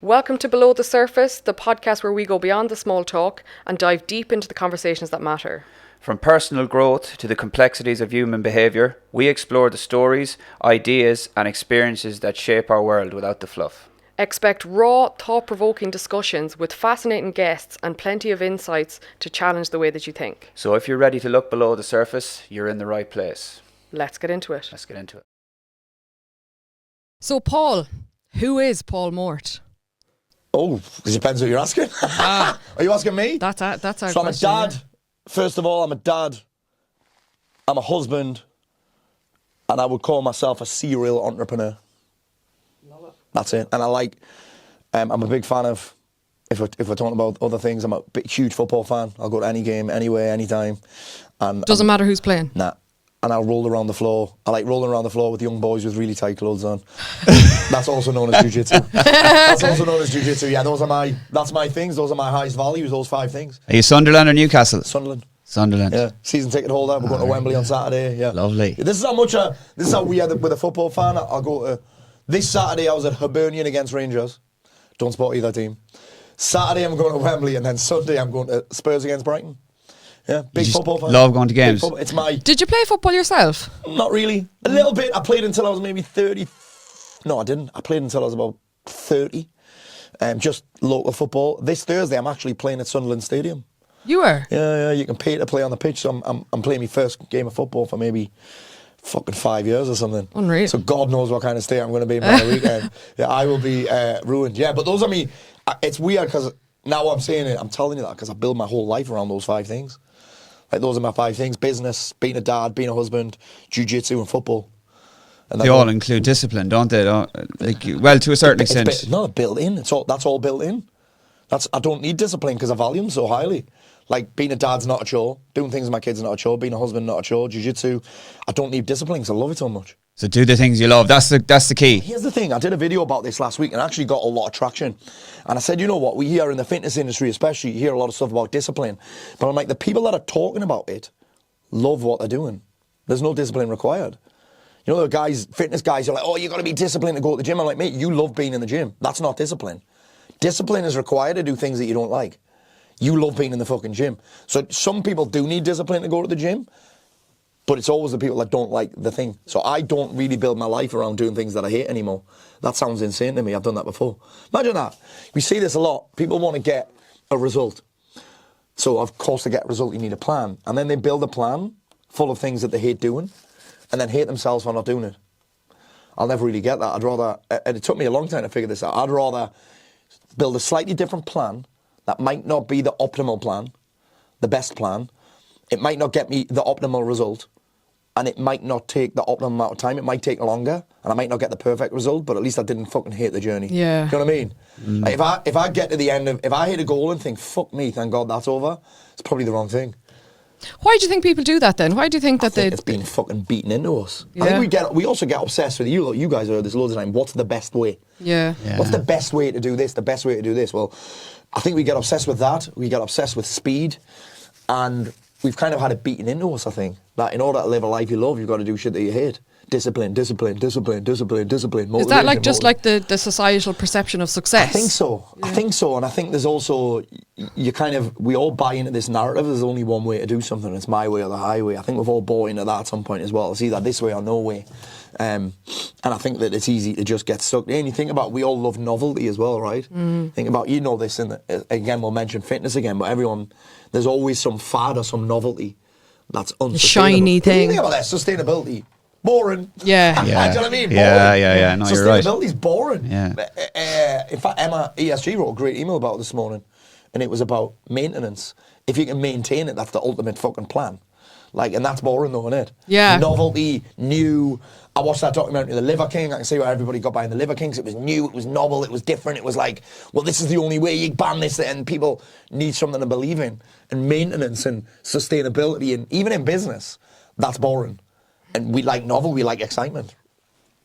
Welcome to Below the Surface, the podcast where we go beyond the small talk and dive deep into the conversations that matter. From personal growth to the complexities of human behaviour, we explore the stories, ideas and experiences that shape our world without the fluff. Expect raw, thought-provoking discussions with fascinating guests and plenty of insights to challenge the way that you think. So if you're ready to look below the surface, you're in the right place. Let's get into it. So Paul, who is Paul Mort? Oh, it depends who you're asking. Are you asking me? That's our So question. I'm a dad. Yeah. First of all, I'm a dad. I'm a husband. And I would call myself a serial entrepreneur. Love it. That's it. And I like, I'm a big fan of, if we're talking about other things, I'm a huge football fan. I'll go to any game, anywhere, anytime. And Doesn't matter who's playing. Nah. And I'll roll around the floor. I like rolling around the floor with young boys with really tight clothes on. That's also known as jiu-jitsu. Yeah, that's my things. Those are my highest values, those 5 things. Are you Sunderland or Newcastle? Sunderland. Sunderland. Season ticket holder. We're going to Wembley on Saturday. Yeah. Lovely. This is how we are with a football fan. I'll go to, this Saturday I was at Hibernian against Rangers. Don't support either team. Saturday I'm going to Wembley, and then Sunday I'm going to Spurs against Brighton. Yeah, big football fan. Love going to games. It's my... Did you play football yourself? Not really. A little bit. I played until I was maybe 30. No, I didn't. I played until I was about 30. Just local football. This Thursday I'm actually playing at Sunderland Stadium. You were? Yeah. You can pay to play on the pitch. So I'm playing my first game of football for maybe fucking 5 years or something. Unreal. So God knows what kind of state I'm going to be in by the weekend. Yeah, I will be ruined. Yeah, but those are me. It's weird because now I'm saying it. I'm telling you that because I built my whole life around those 5 things. Like, those are my 5 things: business, being a dad, being a husband, jiu-jitsu and football. And they all include discipline, don't they? Well, to a certain extent. No, built in. That's all built in. I don't need discipline because I value them so highly. Like, being a dad's not a chore. Doing things with my kids is not a chore. Being a husband, not a chore. Jiu-jitsu, I don't need discipline because I love it so much. So do the things you love. That's the key. Here's the thing. I did a video about this last week and actually got a lot of traction. And I said, you know what? We hear in the fitness industry especially, you hear a lot of stuff about discipline. But I'm like, the people that are talking about it love what they're doing. There's no discipline required. You know, the guys, fitness guys, are like, oh, you got to be disciplined to go to the gym. I'm like, mate, you love being in the gym. That's not discipline. Discipline is required to do things that you don't like. You love being in the fucking gym. So some people do need discipline to go to the gym, but it's always the people that don't like the thing. So I don't really build my life around doing things that I hate anymore. That sounds insane to me. I've done that before. Imagine that. We see this a lot. People want to get a result. So, of course, to get a result, you need a plan. And then they build a plan full of things that they hate doing and then hate themselves for not doing it. I'll never really get that. I'd rather, and it took me a long time to figure this out, I'd rather build a slightly different plan that might not be the optimal plan, the best plan. It might not get me the optimal result. And it might not take the optimum amount of time. It might take longer, and I might not get the perfect result, but at least I didn't fucking hate the journey. Yeah. You know what I mean? Like if I get to the end of, if I hit a goal and think, fuck me, thank God that's over, it's probably the wrong thing. Why do you think people do that then? Why do you think that It's been fucking beaten into us. Yeah. I think we also get obsessed with, you guys have heard this loads of time, what's the best way? Yeah. What's the best way to do this, the best way to do this? Well, I think we get obsessed with that. We get obsessed with speed, and we've kind of had it beaten into us, I think. That in order to live a life you love, you've got to do shit that you hate. Discipline. Is that motivation. like the societal perception of success? I think so. Yeah. I think so. And I think there's also, we all buy into this narrative. There's only one way to do something. It's my way or the highway. I think we've all bought into that at some point as well. It's either this way or no way. And I think that it's easy to just get sucked in. You think about, we all love novelty as well, right? Think about, you know this, and again, we'll mention fitness again, but there's always some fad or some novelty that's unsustainable. Shiny thing. You think about that, sustainability. Boring. Yeah. Do you know what I mean? Boring. Yeah. No, you're right. Sustainability's boring. Yeah. In fact, Emma, ESG, wrote a great email about it this morning, and it was about maintenance. If you can maintain it, that's the ultimate fucking plan. Like, and that's boring though, isn't it? Yeah. Novelty, new. I watched that documentary, The Liver King. I can see why everybody got behind The Liver Kings. It was new, it was novel, it was different. It was like, well, this is the only way you ban this, and people need something to believe in. And maintenance and sustainability, and even in business, that's boring. And we like novel, we like excitement.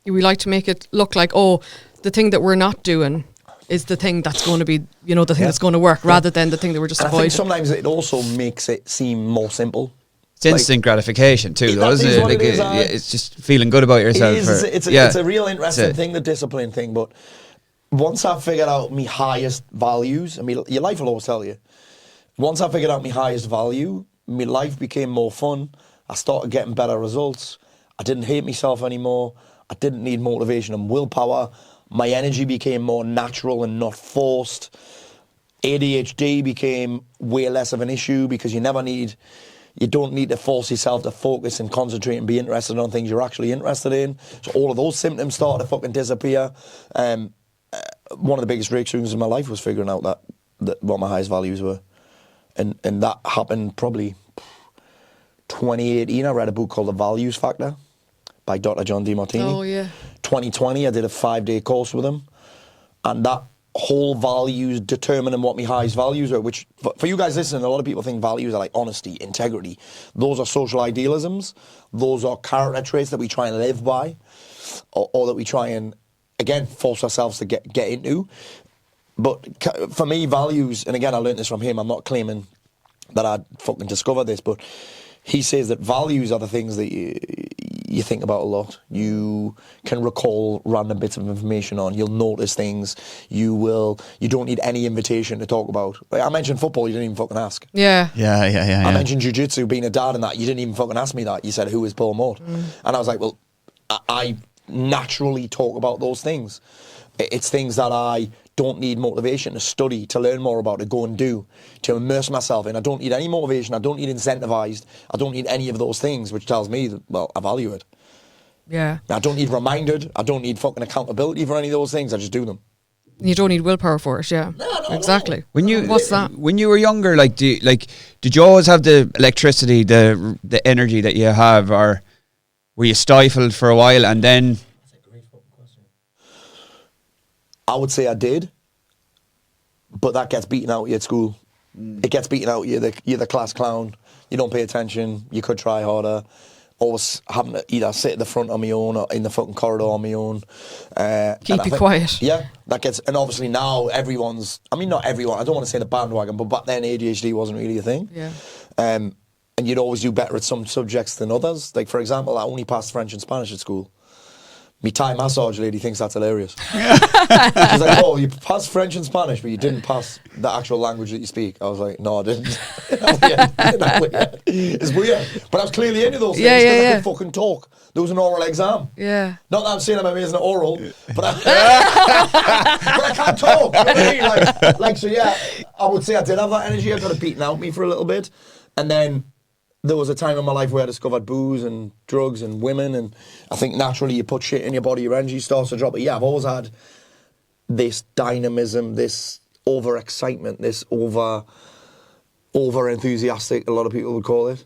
We like to make it look like, oh, the thing that we're not doing is the thing that's going to be, the thing that's going to work, rather than the thing that we're just and avoiding. I think sometimes it also makes it seem more simple. It's instant gratification too, though, isn't it? It is, it's just feeling good about yourself. It's a real interesting thing, the discipline thing. But once I figured out my highest values, I mean, your life will always tell you. Once I figured out my highest value, my life became more fun. I started getting better results. I didn't hate myself anymore. I didn't need motivation and willpower. My energy became more natural and not forced. ADHD became way less of an issue because you don't need to force yourself to focus and concentrate and be interested on things you're actually interested in. So all of those symptoms started to fucking disappear. One of the biggest breakthroughs in my life was figuring out that what my highest values were. And that happened probably 2018. I read a book called The Values Factor by Dr. John DeMartini. Oh, yeah. 2020, I did a 5-day course with him. And that whole values determining what my highest values are, which for you guys listening, a lot of people think values are like honesty, integrity. Those are social idealisms. Those are character traits that we try and live by, or that we try and, again, force ourselves to get into. But for me, values, and again, I learned this from him, I'm not claiming that I fucking discovered this, but he says that values are the things that you think about a lot. You can recall random bits of information on. You'll notice things. You don't need any invitation to talk about. Like I mentioned football, you didn't even fucking ask. Yeah. I mentioned jiu-jitsu, being a dad and that. You didn't even fucking ask me that. You said, who is Paul Mort? And I was like, well, I naturally talk about those things. It's things that I don't need motivation to study, to learn more about, to go and do, to immerse myself in. I don't need any motivation. I don't need incentivized. I don't need any of those things, which tells me that, well, I value it. Yeah. I don't need reminded. I don't need fucking accountability for any of those things. I just do them. You don't need willpower for it, yeah. No, exactly. What's that? When you were younger, did you always have the electricity, the energy that you have, or were you stifled for a while and then? I would say I did, but that gets beaten out of you at school. It gets beaten out of you. You're the class clown. You don't pay attention. You could try harder. Always having to either sit at the front on my own or in the fucking corridor on my own. Keep you quiet. Yeah, that gets, and obviously now not everyone, I don't want to say the bandwagon, but back then ADHD wasn't really a thing. Yeah. And you'd always do better at some subjects than others. Like, for example, I only passed French and Spanish at school. My Thai massage lady thinks that's hilarious. She's like, oh, you passed French and Spanish, but you didn't pass the actual language that you speak. I was like, no, I didn't. It's weird. But I was clearly into those things because I could fucking talk. There was an oral exam. Yeah. Not that I'm saying I'm amazing at oral, but I can't talk. You know what I mean? So yeah, I would say I did have that energy. I got it beaten out of me for a little bit. And then there was a time in my life where I discovered booze and drugs and women, and I think naturally you put shit in your body, your energy starts to drop. But yeah, I've always had this dynamism, this over-excitement, this over-enthusiastic, a lot of people would call it.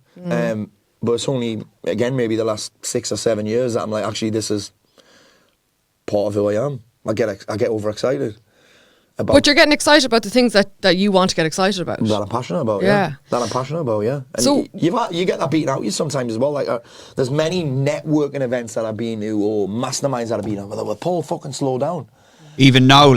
But it's only, again, maybe the last 6 or 7 years that I'm like, actually, this is part of who I am. I get overexcited. But you're getting excited about the things that you want to get excited about. That I'm passionate about, yeah. That I'm passionate about, yeah. And so you get that beaten out of you sometimes as well. Like there's many networking events that I've been to or masterminds that I've been to. But Paul, fucking slow down. Even now,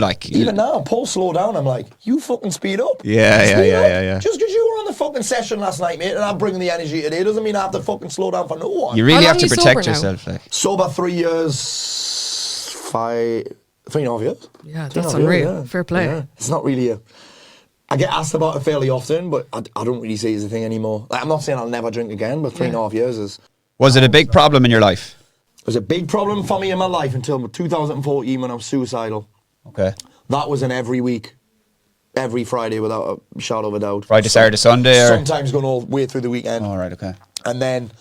Paul, slow down. I'm like, you fucking speed up. Yeah. Just because you were on the fucking session last night, mate, and I'm bringing the energy today doesn't mean I have to fucking slow down for no one. You really have to protect yourself. Sober 3 years, 3.5 years. Yeah, that's unreal. Yeah. Fair play. Yeah. It's not really I get asked about it fairly often, but I don't really see it as a thing anymore. Like, I'm not saying I'll never drink again, but 3.5 years is... Was it a big problem in your life? It was a big problem for me in my life until 2014 when I was suicidal. Okay. That was an every week, every Friday without a shadow of a doubt. Friday, Saturday, Sunday? Sometimes going all the way through the weekend. Oh, right, okay. And then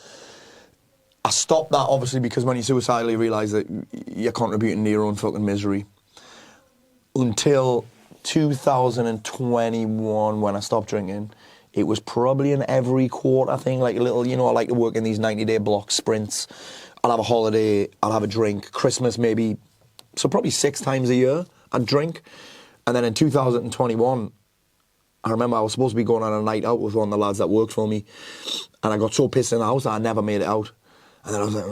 I stopped that, obviously, because when you're suicidal, you realise that you're contributing to your own fucking misery. Until 2021, when I stopped drinking, it was probably an every quarter thing, like a little, I like to work in these 90-day block sprints. I'll have a holiday, I'll have a drink. Christmas, maybe, so probably 6 times a year I'd drink. And then in 2021, I remember I was supposed to be going on a night out with one of the lads that worked for me. And I got so pissed in the house that I never made it out. And then I was like,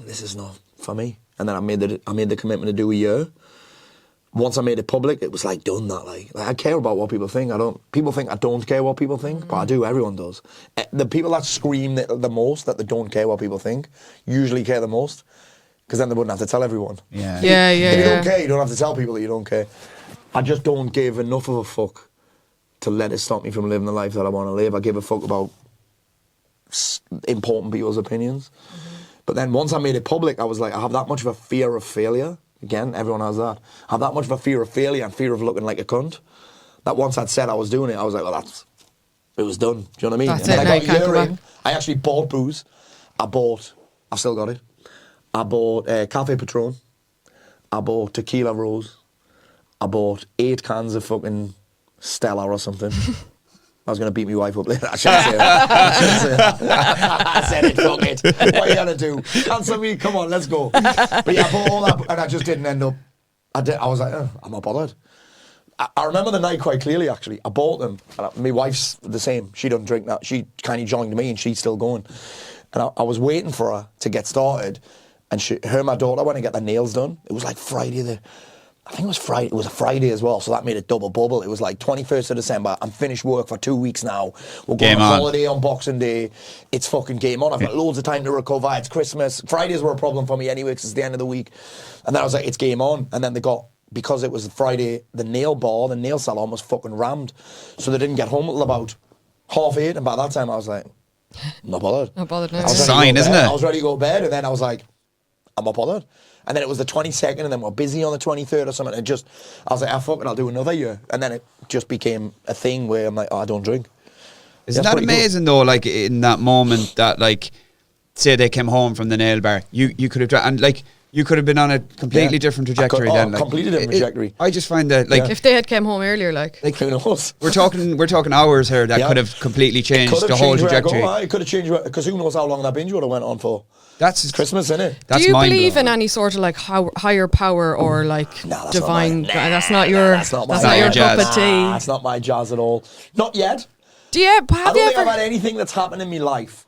this is not for me. And then I made the commitment to do a year. Once I made it public, it was like done that. Like I care about what people think. People think I don't care what people think, but I do. Everyone does. The people that scream the most that they don't care what people think usually care the most. because then they wouldn't have to tell everyone. Yeah. Yeah, yeah, If you yeah. don't care, you don't have to tell people that you don't care. I just don't give enough of a fuck to let it stop me from living the life that I want to live. I give a fuck about important people's opinions. But then once I made it public, I was like, I have that much of a fear of failure. Again, everyone has that. I have that much of a fear of failure and fear of looking like a cunt. That once I'd said I was doing it, I was like, well, it was done. Do you know what I mean? That's And then it, I now got you can't a go year in. back. I actually bought booze. I've still got it. I bought Cafe Patron. I bought Tequila Rose. I bought 8 cans of fucking Stella or something. I was going to beat my wife up later. I shouldn't say that. I said it, fuck it. What are you going to do? Cancel me? Come on, let's go. But yeah, I bought all that, and I just didn't end up. I was like, oh, I'm not bothered. I remember the night quite clearly, actually. I bought them. And my wife's the same. She doesn't drink that. She kind of joined me, and she's still going. And I was waiting for her to get started. And her and my daughter went and get their nails done. It was like Friday I think it was Friday. It was a Friday as well, so that made it double bubble. It was like 21st of December. I'm finished work for 2 weeks now. We're going Game on on. holiday on Boxing Day. It's fucking game on. I've got loads of time to recover. It's Christmas. Fridays were a problem for me anyway because it's the end of the week. And then I was like, it's game on. And then because it was Friday, the nail salon was fucking rammed. So they didn't get home until about 8:30. And by that time, I was like, I'm not bothered. Not bothered now. I was It's a ready to go sign, to isn't bed. it? I was ready to go to bed, and then I was like, I'm not bothered. And then it was the 22nd, and then we're busy on the 23rd or something. And I was like, fuck it, I'll do another year. And then it just became a thing where I'm like, oh, I don't drink. Isn't That's that pretty good. amazing though? Like in that moment, that like, say they came home from the nail bar, you could have and like you could have been on a completely Yeah. different trajectory then. Like, completely different trajectory. I just find that like. Yeah. If they had came home earlier, like Who knows? We're talking hours here that Yeah. could have completely changed Could have the whole changed where I go, trajectory. It could have changed because who knows how long that binge would have went on for. That's It's Christmas, isn't it? That's do you mind-blowing. believe in any sort of like higher power or like No, that's divine? Not my, that's not your. That's not my, that's not your jazz. cup of tea. That's not my jazz at all. Not yet. Do you I have don't you think I've ever? had anything that's happened in my life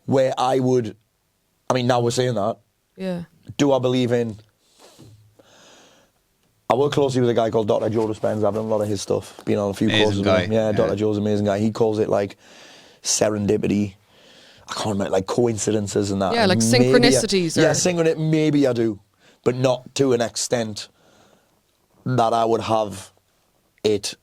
where I would. I mean, now we're saying that. Yeah. Do I believe in? I work closely with a guy called Dr. Joe Dispenza. I've done a lot of his stuff. Been on a few Amazing courses with guy. him. Yeah, Yeah. Dr. Joe's an amazing guy. He calls it like serendipity. I can't remember, like coincidences and that. Yeah, like And maybe synchronicities Yeah, or- maybe I do, but not to an extent that I would have it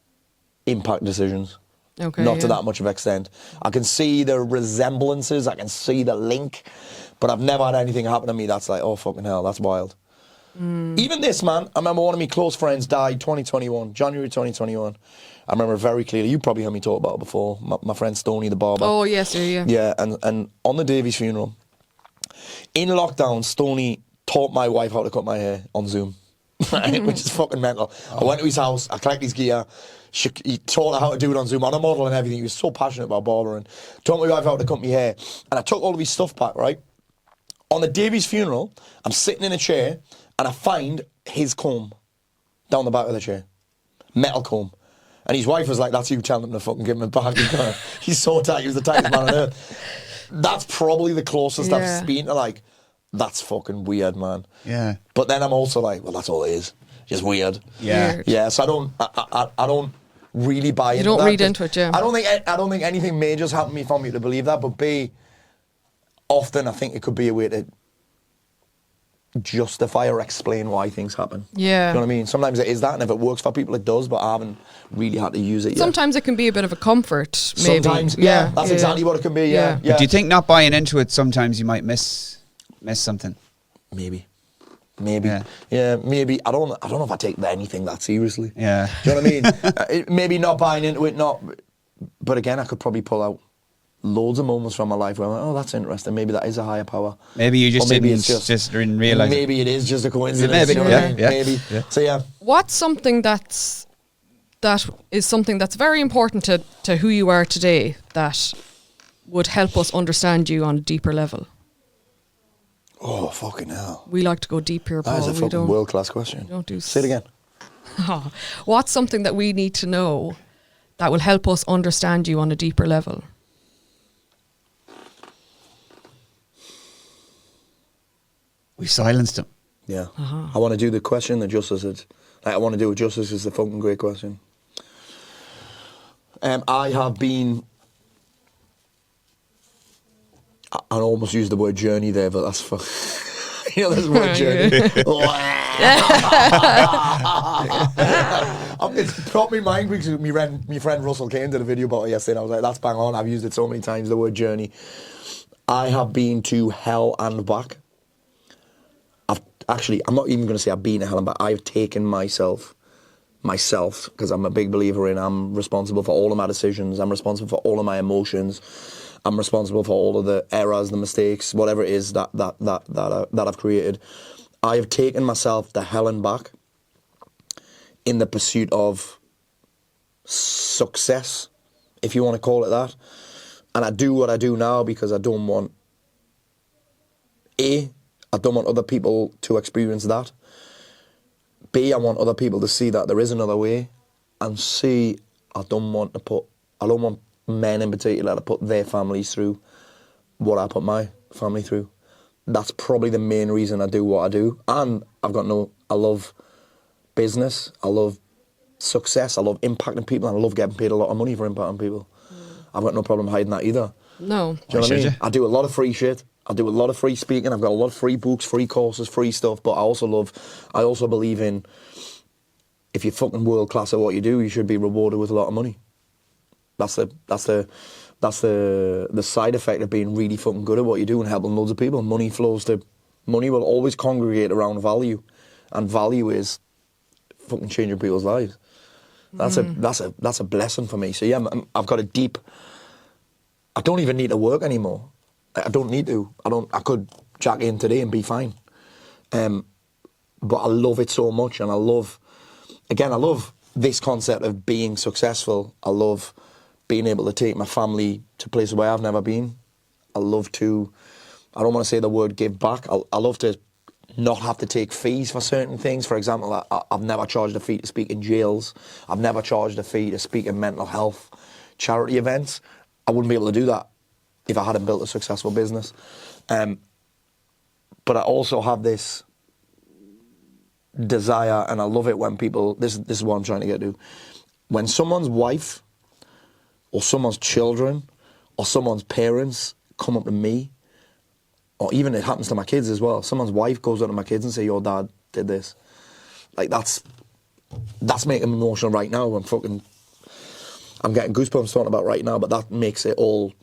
impact decisions. Okay. Not to yeah. that much of extent. I can see the resemblances, I can see the link, but I've never had anything happen to me that's like, oh fucking hell, that's wild. Even this, man, I remember one of my close friends died January 2021. I remember very clearly. You probably heard me talk about it before. My friend Stoney the barber. Oh yes, yeah. Yeah, and on the Davies funeral, in lockdown, Stoney taught my wife how to cut my hair on Zoom, right? Which is fucking mental. I went to his house, I collected his gear. He taught her how to do it on Zoom, on a model and everything. He was so passionate about barbering. Taught my wife how to cut my hair. And I took all of his stuff back, right? On the Davies funeral, I'm sitting in a chair and I find his comb down the back of the chair. Metal comb. And his wife was like, that's you telling him to fucking give him a back. He's so tight, he was the tightest man on earth. That's probably the closest Yeah. I've been to like, that's fucking weird, man. Yeah. But then I'm also like, well, that's all it is. Just weird. Yeah. Weird. Yeah, so I don't really buy into don't that. read 'cause into it, yeah. I don't think anything major's happened to me for me to believe that, but B, often I think it could be a way to justify or explain why things happen. Yeah. Do you know what I mean? Sometimes it is that, and if it works for people, it does, but I haven't really had to use it yet. Sometimes it can be a bit of a comfort. Maybe. Sometimes, yeah, that's exactly what it can be, yeah. Yeah. But do you think not buying into it, sometimes you might miss something? Maybe. Yeah. Yeah, maybe. I don't know if I take anything that seriously. Yeah. Do you know what I mean? Maybe not buying into it, but again, I could probably pull out loads of moments from my life where I'm like, oh, that's interesting. Maybe that is a higher power. Maybe you just Or maybe didn't it's didn't realise it. Maybe it is just a coincidence. Maybe, you know what I yeah, mean? yeah, Maybe. yeah. So yeah. What's something that is something that's very important to who you are today that would help us understand you on a deeper level? Oh, fucking hell. We like to go deep here, Paul. That is a we fucking don't. world-class question. don't do Say it again. What's something that we need to know that will help us understand you on a deeper level? We silenced him. Yeah. I want to do the question that Justice had. Like, I want to do it justice. It's a fucking great question. I I almost used the word journey there, but that's for... You know, there's the word journey. It's probably mind because my friend Russell came to the video about it yesterday and I was like, that's bang on. I've used it so many times, the word journey. I have been to hell and back. I'm not even going to say I've been to hell and back. I've taken myself, because I'm a big believer in I'm responsible for all of my decisions. I'm responsible for all of my emotions. I'm responsible for all of the errors, the mistakes, whatever it is that I've created. I have taken myself to hell and back in the pursuit of success, if you want to call it that. And I do what I do now because I don't want other people to experience that. B, I want other people to see that there is another way. And C, I don't want men in particular to put their families through what I put my family through. That's probably the main reason I do what I do. And I love business, I love success, I love impacting people, and I love getting paid a lot of money for impacting people. I've got no problem hiding that either. No. Do you know what I mean? I do a lot of free shit. I do a lot of free speaking. I've got a lot of free books, free courses, free stuff. But I also believe in, if you're fucking world class at what you do, you should be rewarded with a lot of money. That's the side effect of being really fucking good at what you do and helping loads of people. Money will always congregate around value, and value is fucking changing people's lives. That's a blessing for me. So yeah, I've got a deep. I don't even need to work anymore. I don't need to. I could jack in today and be fine. But I love it so much, and I love this concept of being successful. I love being able to take my family to places where I've never been. I don't want to say the word give back. I love to not have to take fees for certain things. For example, I've never charged a fee to speak in jails. I've never charged a fee to speak in mental health charity events. I wouldn't be able to do that if I hadn't built a successful business. But I also have this desire, and I love it when people, this is what I'm trying to get to, when someone's wife or someone's children or someone's parents come up to me, or even it happens to my kids as well, someone's wife goes up to my kids and say, your dad did this. Like, that's making me emotional right now. I'm getting goosebumps talking about right now, but that makes it all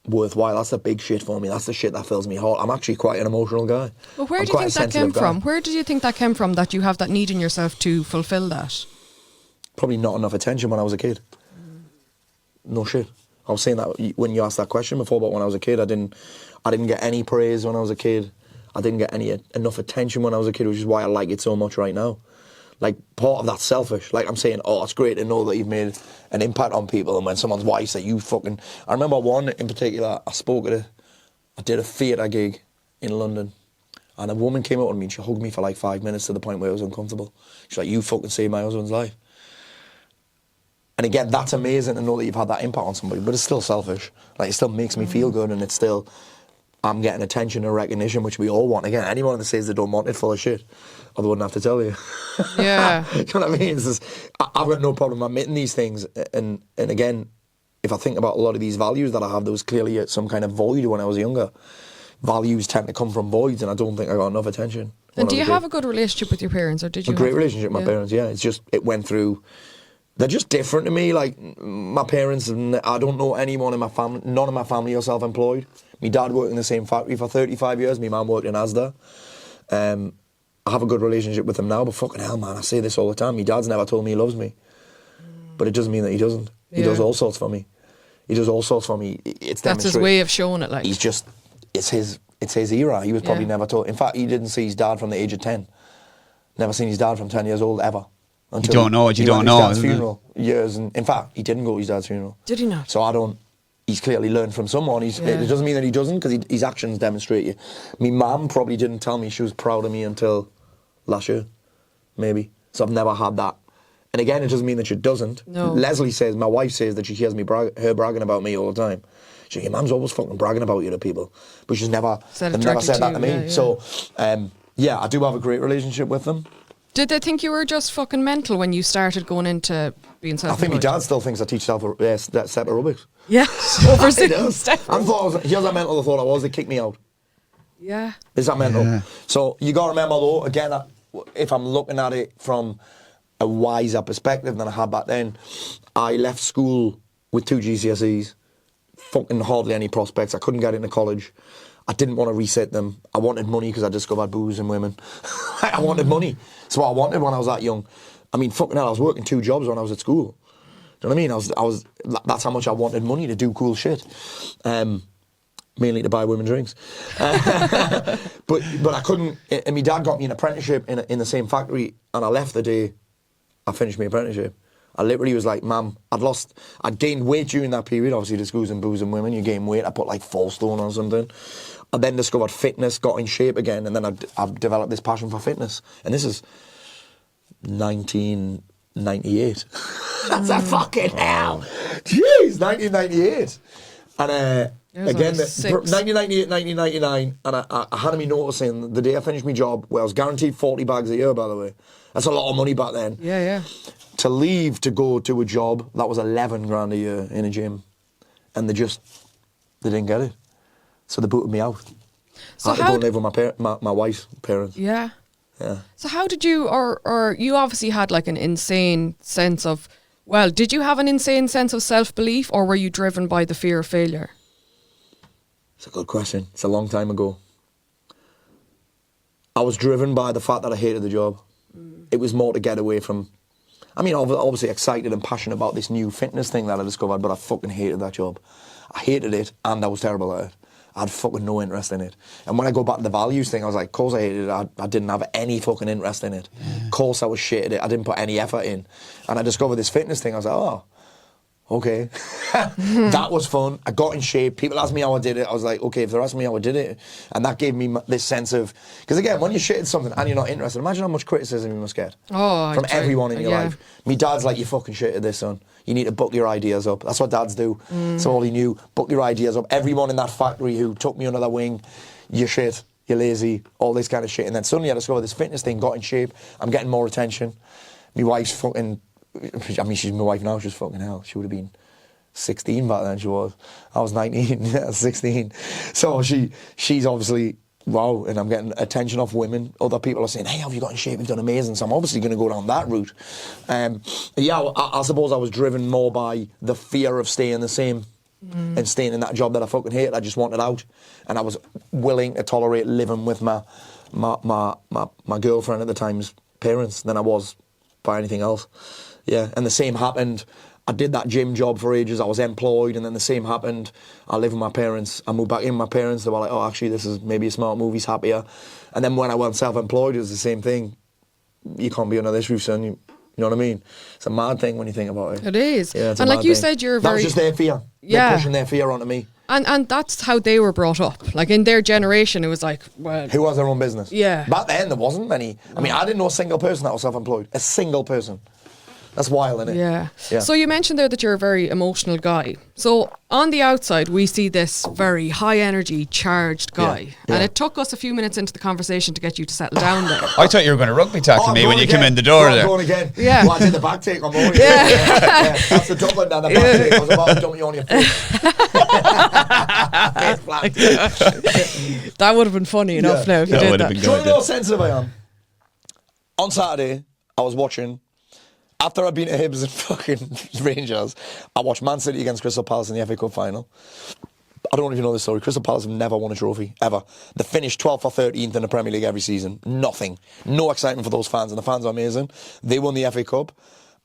worthwhile. That's the big shit for me. That's the shit that fills me heart. I'm actually quite an emotional guy. Well, where do you think that came from? Where did you think that came from, that you have that need in yourself to fulfill that? Probably not enough attention when I was a kid. No shit. I was saying that when you asked that question before about when I was a kid. I didn't get any praise when I was a kid. I didn't get enough attention when I was a kid, which is why I like it so much right now. Like, part of that's selfish. Like, I'm saying, oh, it's great to know that you've made an impact on people, and when someone's wife said, you fucking... I remember one in particular, I did a theatre gig in London, and a woman came up to me and she hugged me for like 5 minutes to the point where I was uncomfortable. She's like, you fucking saved my husband's life. And again, that's amazing to know that you've had that impact on somebody, but it's still selfish. Like, it still makes me feel good, and it's still... I'm getting attention and recognition, which we all want. Again, anyone that says they don't want it, full of shit. Or they wouldn't have to tell you. Yeah. You know what I mean? I've got no problem admitting these things. And again, if I think about a lot of these values that I have, there was clearly some kind of void when I was younger. Values tend to come from voids, and I don't think I got enough attention. And do you have a good relationship with your parents, or did you? A great relationship with my parents, yeah. It's just, it went through... They're just different to me. Like, my parents, I don't know anyone in my family, none of my family are self-employed. My dad worked in the same factory for 35 years. My mum worked in Asda. I have a good relationship with him now, but fucking hell, man, I say this all the time. My dad's never told me he loves me. But it doesn't mean that he doesn't. He does all sorts for me. It's that's his way of showing it, like. He's just, it's his era. He was probably never told. In fact, he didn't see his dad from the age of 10. Never seen his dad from 10 years old, ever. You don't know what you don't know. His dad's funeral years, and in fact, he didn't go to his dad's funeral. Did he not? So he's clearly learned from someone. It doesn't mean that he doesn't, because his actions demonstrate you. My mum probably didn't tell me she was proud of me until last year, maybe. So I've never had that. And again, it doesn't mean that she doesn't. No. Leslie says, my wife says that she hears me her bragging about me all the time. She, your mum's always fucking bragging about you to people, but she's never said that to me. Yeah. So I do have a great relationship with them. Did they think you were just fucking mental when you started going into being self-employed? I think my dad still thinks I teach set of Rubik's. Yeah. Over I six know. steps. I thought, here's how mental I thought I was. They kicked me out. Yeah. Is that mental? Yeah. So you got to remember though, again, if I'm looking at it from a wiser perspective than I had back then, I left school with 2 GCSEs, fucking hardly any prospects. I couldn't get into college. I didn't want to reset them. I wanted money because I discovered booze and women. I wanted money. That's what I wanted when I was that young. I mean, fucking hell, I was working 2 jobs when I was at school. Do you know what I mean? That's how much I wanted money to do cool shit. Mainly to buy women drinks. But I couldn't, and my dad got me an apprenticeship in the same factory, and I left the day I finished my apprenticeship. I literally was like, Mum, I'd gained weight during that period, obviously the schools and booze and women, you gain weight, I put like 4 stone or something. I then discovered fitness, got in shape again, and then I've developed this passion for fitness. And this is 1998. That's a fucking hell. Jeez, 1998. And again, 1998, 1999, and I had me noticing the day I finished my job, where I was guaranteed 40 bags a year, by the way. That's a lot of money back then. Yeah, yeah. To leave to go to a job that was 11 grand a year in a gym, and they didn't get it. So they booted me out. So I had to go and live with my wife's parents. Yeah. Yeah. So how did you, or you obviously had like an insane sense of, well, did you have an insane sense of self-belief, or were you driven by the fear of failure? It's a good question. It's a long time ago. I was driven by the fact that I hated the job. It was more to get away from... I mean, obviously excited and passionate about this new fitness thing that I discovered, but I fucking hated that job. I hated it, and I was terrible at it. I had fucking no interest in it. And when I go back to the values thing, I was like, of course I hated it. I didn't have any fucking interest in it. Of course I was shit at it. I didn't put any effort in. And I discovered this fitness thing. I was like, oh, okay. That was fun. I got in shape. People asked me how I did it. I was like, okay, if they're asking me how I did it. And that gave me this sense of... Because again, when you're shit at something and you're not interested, imagine how much criticism you must get. Oh, from everyone in your life. Me dad's like, you fucking shit at this, son. You need to book your ideas up. That's what dads do. So all he knew, book your ideas up. Everyone in that factory who took me under their wing, you're shit, you're lazy, all this kind of shit. And then suddenly I discovered this fitness thing, got in shape. I'm getting more attention. My wife's fucking... I mean, she's my wife now, she's fucking hell. She would have been 16 back then, she was. I was 19, yeah, 16. So she's obviously, wow, and I'm getting attention off women. Other people are saying, hey, have you got in shape? You've done amazing. So I'm obviously going to go down that route. Yeah, I suppose I was driven more by the fear of staying the same and staying in that job that I fucking hate. I just wanted out. And I was willing to tolerate living with my girlfriend at the time's parents than I was by anything else. Yeah, and the same happened. I did that gym job for ages. I was employed, and then the same happened. I lived with my parents. I moved back in with my parents. They were like, oh, actually, this is maybe a smart move. He's happier. And then when I went self-employed, it was the same thing. You can't be under this roof, son. You know what I mean? It's a mad thing when you think about it. It is. Yeah, and like you said, you're that very... was just their fear. Yeah. They're pushing their fear onto me. And that's how they were brought up. Like in their generation, it was like, well... Who has their own business? Yeah. Back then, there wasn't many. I mean, I didn't know a single person that was self-employed. A single person. That's wild, isn't it? Yeah. Yeah. So you mentioned there that you're a very emotional guy. So on the outside, we see this very high energy, charged guy. Yeah. Yeah. And it took us a few minutes into the conversation to get you to settle down there. I thought you were going to rugby tackle I'm me going when you again. came in the door I'm there. going again. Yeah. Well, I did the back take on Mort. Yeah. That's the Dublin down the back take. I was about to dump you on your face. Face flat. That would have been funny enough Yeah. now if you That did would have that. been Do you good. want to know how sensitive I am? On Saturday, I was watching... After I'd been to Hibs and fucking Rangers, I watched Man City against Crystal Palace in the FA Cup final. I don't know if you know this story. Crystal Palace have never won a trophy, ever. They finished 12th or 13th in the Premier League every season. Nothing. No excitement for those fans, and the fans are amazing. They won the FA Cup.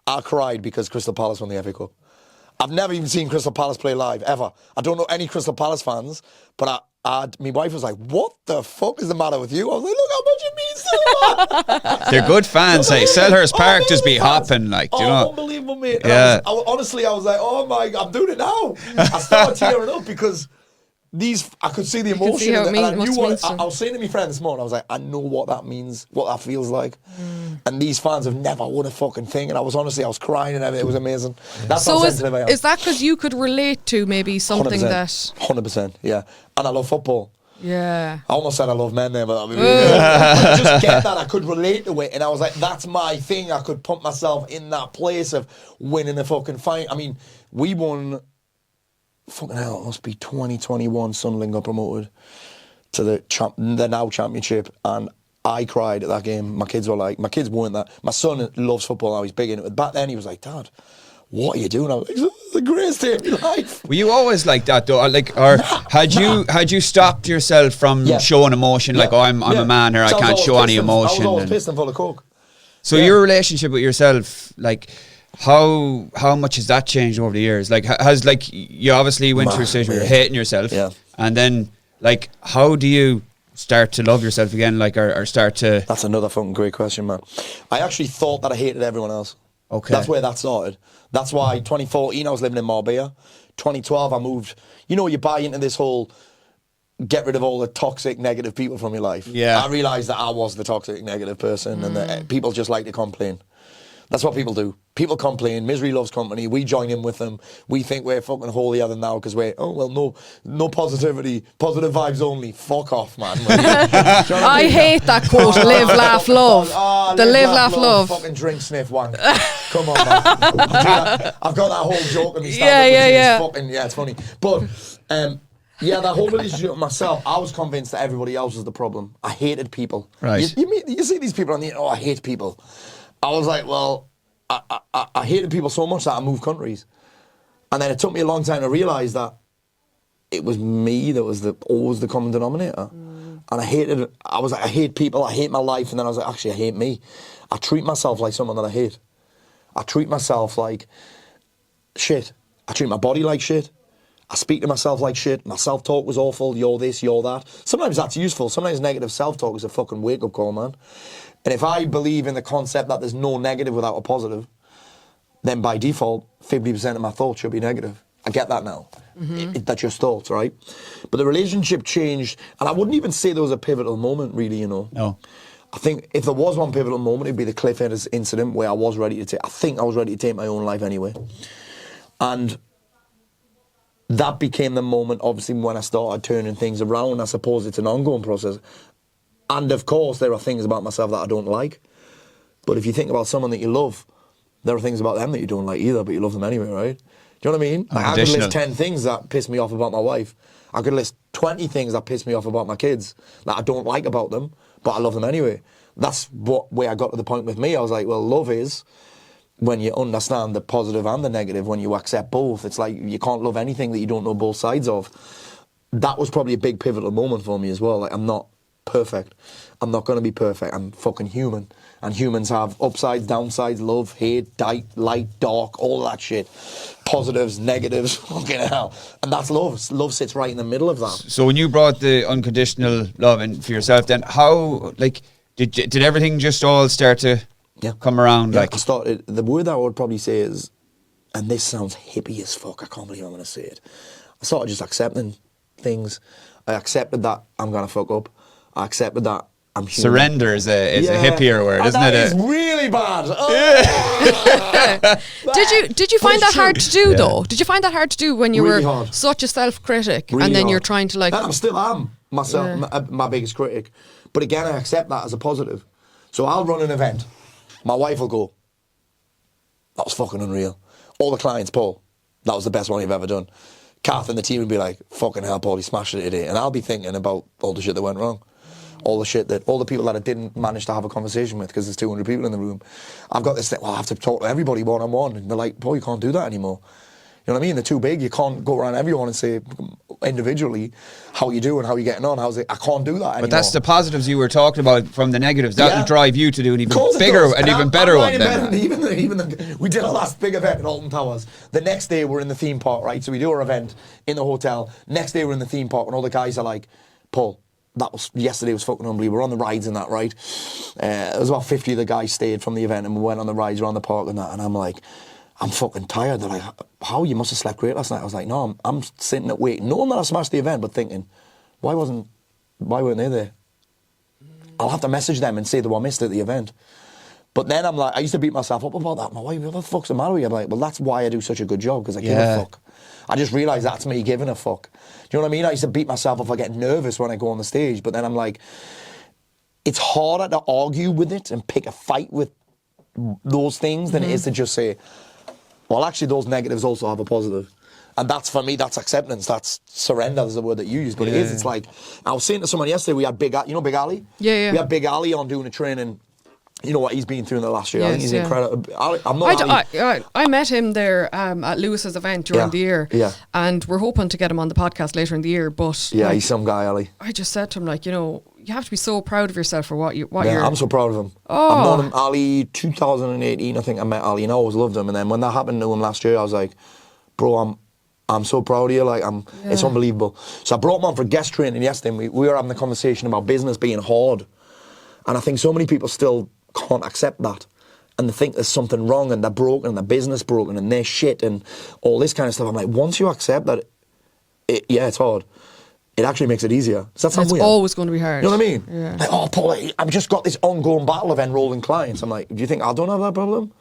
I cried because Crystal Palace won the FA Cup. I've never even seen Crystal Palace play live, ever. I don't know any Crystal Palace fans, but my wife was like, what the fuck is the matter with you? I was like, look how much it means to them. They're good fans. Like Selhurst Park just be hopping, like, do you know? Unbelievable, mate. And Yeah. honestly, I was like, oh my, I'm doing it now. I started tearing up because I could see the could emotion see how in it it, and I must knew mean what, to them. I was saying to my friend this morning, I was like, I know what that means, what that feels like. And these fans have never won a fucking thing, and I was crying and everything. It was amazing. That's how So sensitive I am. is that because you could relate to maybe something 100%, that... 100%, yeah. And I love football. Yeah. I almost said I love men there, but I just get that. I could relate to it, and I was like, that's my thing. I could put myself in that place of winning a fucking fight. I mean, we won fucking hell, it must be 2021, Sunderland got promoted to the now championship, and I cried at that game. My kids weren't that. My son loves football now, he's big into it. Back then he was like, Dad, what are you doing? I was like, it's the greatest day of my life. Were you always like that though? Like, or had you stopped yourself from showing emotion? Like, oh, I'm a man here, I can't show any emotion. I was always pissed and full of coke. So your relationship with yourself, like, how much has that changed over the years? Like, has like you obviously went through a stage where you're hating yourself, and then like, how do you start to love yourself again? Like, or start to? That's another fucking great question, man. I actually thought that I hated everyone else. Okay, that's where that started. That's why 2014 I was living in Marbella. 2012 I moved. You know, you buy into this whole get rid of all the toxic, negative people from your life. Yeah, I realised that I was the toxic, negative person, and that people just like to complain. That's what people do. People complain. Misery loves company. We join in with them. We think we're fucking holier than thou because no positivity, positive vibes only. Fuck off, man. I hate that quote. Live, laugh, love. The live, laugh, love. Fucking drink, sniff, wank. Come on, man. I've got that whole joke in me. Yeah. Fucking, yeah, it's funny. But yeah, that whole relationship with myself, I was convinced that everybody else was the problem. I hated people. Right. You see these people on the internet, I hate people. I was like, well, I hated people so much that I moved countries. And then it took me a long time to realise that it was me that was always the common denominator. And I was like, I hate people, I hate my life. And then I was like, actually, I hate me. I treat myself like someone that I hate. I treat myself like shit. I treat my body like shit. I speak to myself like shit. My self-talk was awful. You're this, you're that. Sometimes that's useful. Sometimes negative self-talk is a fucking wake-up call, man. And if I believe in the concept that there's no negative without a positive, then by default, 50% of my thoughts should be negative. I get that now. That's just thoughts, right? But the relationship changed, and I wouldn't even say there was a pivotal moment, really, you know. No. I think if there was one pivotal moment, it'd be the Cliffhanger incident where I was ready to take my own life anyway. And that became the moment, obviously, when I started turning things around. I suppose it's an ongoing process. And of course, there are things about myself that I don't like. But if you think about someone that you love, there are things about them that you don't like either, but you love them anyway, right? Do you know what I mean? Like, I could list 10 things that piss me off about my wife. I could list 20 things that piss me off about my kids that I don't like about them, but I love them anyway. That's where I got to the point with me. I was like, well, love is when you understand the positive and the negative, when you accept both. It's like you can't love anything that you don't know both sides of. That was probably a big pivotal moment for me as well. Like, I'm not perfect. I'm not going to be perfect. I'm fucking human. And humans have upsides, downsides, love, hate, light, dark, all that shit. Positives, negatives, fucking hell. And that's love. Love sits right in the middle of that. So when you brought the unconditional love in for yourself, then how, like, did everything just all start to come around? Yeah, like, I started, the word I would probably say is, and this sounds hippie as fuck, I can't believe I'm going to say it. I started just accepting things. I accepted that I'm going to fuck up. I accepted that I'm human. Surrender is a hippier word, isn't it? That is really bad. Oh. Did you find that hard to do though? Did you find that hard to do when you really were hard. such a self-critic Really and then hard. you're trying to like? And I still am myself, my biggest critic. But again, I accept that as a positive. So I'll run an event. My wife will go, that was fucking unreal. All the clients, Paul, that was the best one you've ever done. Kath and the team would be like, fucking hell, Paul, he smashed it today. And I'll be thinking about all the shit that went wrong. All the people that I didn't manage to have a conversation with because there's 200 people in the room. I've got this thing, well, I have to talk to everybody one-on-one. And they're like, Paul, you can't do that anymore. You know what I mean? They're too big. You can't go around everyone and say individually, how you doing, how you getting on, how's it? I can't do that anymore. But that's the positives you were talking about from the negatives. That will drive you to do an even bigger and even better one. We did our last big event at Alton Towers. The next day we're in the theme park, right? So we do our event in the hotel. Next day we're in the theme park and all the guys are like, Paul, yesterday was fucking unbelievable. We're on the rides and that, right? There was about 50 of the guys stayed from the event and we went on the rides around the park and that. And I'm like, I'm fucking tired. They're like, how? You must have slept great last night. I was like, no, I'm sitting at waiting. Knowing that I smashed the event, but thinking, why weren't they there? I'll have to message them and say that I missed at the event. But then I'm like, I used to beat myself up about that. My wife, what the fuck's the matter with you? I'm like, well, that's why I do such a good job, because I give a fuck. I just realised that's me giving a fuck. Do you know what I mean? I used to beat myself up. I get nervous when I go on the stage, but then I'm like, it's harder to argue with it and pick a fight with those things than it is to just say, well, actually, those negatives also have a positive. And that's, for me, that's acceptance. That's surrender is the word that you use. But it is. It's like, I was saying to someone yesterday, we had Big Ali? Yeah. We had Big Ali on doing a training. You know what he's been through in the last year. I think Yes, he's incredible. I'm not Ali. I met him there at Lewis's event during the year. Yeah. And we're hoping to get him on the podcast later in the year. But Yeah, he's some guy, Ali. I just said to him, like, you know, you have to be so proud of yourself for what you're. I'm so proud of him. Oh. I've known him, Ali, 2018, I think I met Ali, and I always loved him. And then when that happened to him last year, I was like, bro, I'm so proud of you. Like, it's unbelievable. So I brought him on for guest training yesterday, and we were having a conversation about business being hard. And I think so many people still can't accept that. And they think there's something wrong, and they're broken, and their business broken, and they're shit, and all this kind of stuff. I'm like, once you accept that, it's hard. It actually makes it easier. Does that sound weird? It's always going to be hard. You know what I mean? Yeah. Like, oh, Paul, I've just got this ongoing battle of enrolling clients. I'm like, do you think I don't have that problem?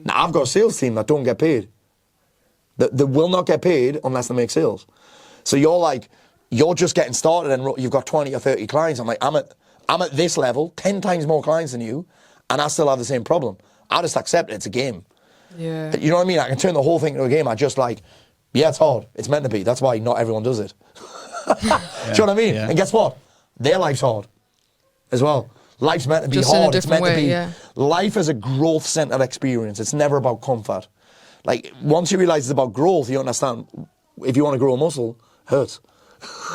Now, I've got a sales team that don't get paid. They will not get paid unless they make sales. So you're just getting started and you've got 20 or 30 clients. I'm like, I'm at this level, 10 times more clients than you, and I still have the same problem. I just accept it. It's a game. Yeah. You know what I mean? I can turn the whole thing into a game. I just it's hard. It's meant to be. That's why not everyone does it. Do you know what I mean? Yeah. And guess what? Their life's hard as well. Life's meant to be Just in a hard. It's different meant to way, be. yeah. Life is a growth-centered experience. It's never about comfort. Like, once you realise it's about growth, you understand, if you want to grow a muscle, hurts.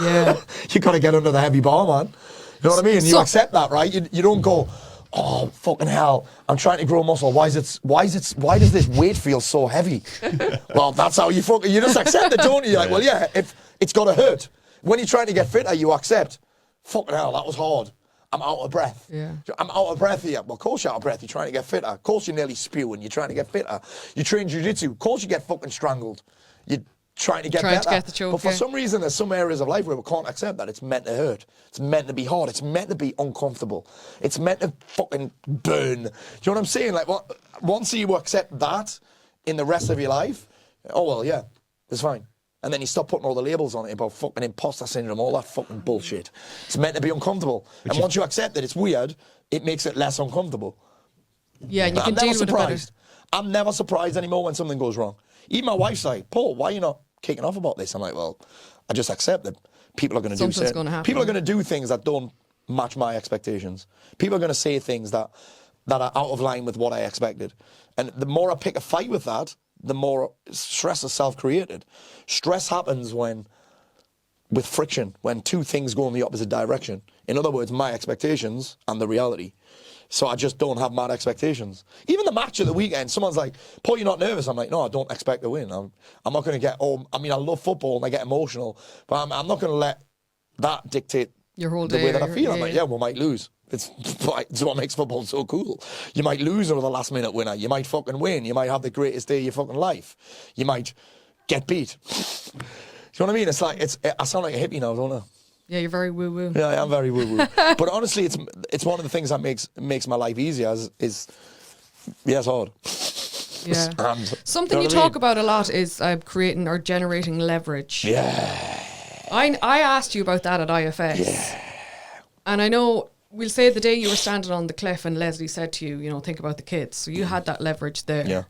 Yeah. You got to get under the heavy bar, man. You know what I mean? You accept that, right? You don't go, oh, fucking hell, I'm trying to grow a muscle. Why does this weight feel so heavy? Well, that's how you just accept it, don't you? You're like, well, yeah, if it's got to hurt. When you're trying to get fitter, you accept, fucking hell, that was hard. I'm out of breath. Yeah. I'm out of breath here. Well, of course you're out of breath. You're trying to get fitter. Of course you're nearly spewing. You're trying to get fitter. You train jiu-jitsu. Of course you get fucking strangled. You're trying to get better. To get the choke, but for yeah. some reason, there's some areas of life where we can't accept that. It's meant to hurt. It's meant to be hard. It's meant to be uncomfortable. It's meant to fucking burn. Do you know what I'm saying? Like, once you accept that in the rest of your life, oh, well, yeah, it's fine. And then you stop putting all the labels on it about fucking imposter syndrome, all that fucking bullshit. It's meant to be uncomfortable. And once you accept that it's weird, it makes it less uncomfortable. Yeah, and you can I'm never deal with it better. surprised. I'm never surprised anymore when something goes wrong. Even my wife's like, Paul, why are you not kicking off about this? I'm like, well, I just accept that people are going to do Something's gonna happen. People are going to do things that don't match my expectations. People are going to say things that are out of line with what I expected. And the more I pick a fight with that, the more stress is self-created. Stress happens with friction, when two things go in the opposite direction. In other words, my expectations and the reality. So I just don't have mad expectations. Even the match of the weekend, someone's like, Paul, you're not nervous? I'm like, no, I don't expect to win. I'm not going to get, I love football and I get emotional, but I'm not going to let that dictate Your whole the day, way that I feel. yeah, I'm like, yeah, we might lose. It's what makes football so cool. You might lose over the last minute winner. You might fucking win. You might have the greatest day of your fucking life. You might get beat. Do you know what I mean? It's like, I sound like a hippie now, don't I? Yeah, you're very woo-woo. Yeah, I am very woo-woo. But honestly, it's one of the things that makes my life easier is it's hard. Yeah. And, Something you you know what I talk about a lot is creating or generating leverage. Yeah. I asked you about that at IFS. Yeah. And I know, we'll say the day you were standing on the cliff and Leslie said to you, think about the kids. So you had that leverage there. Yeah.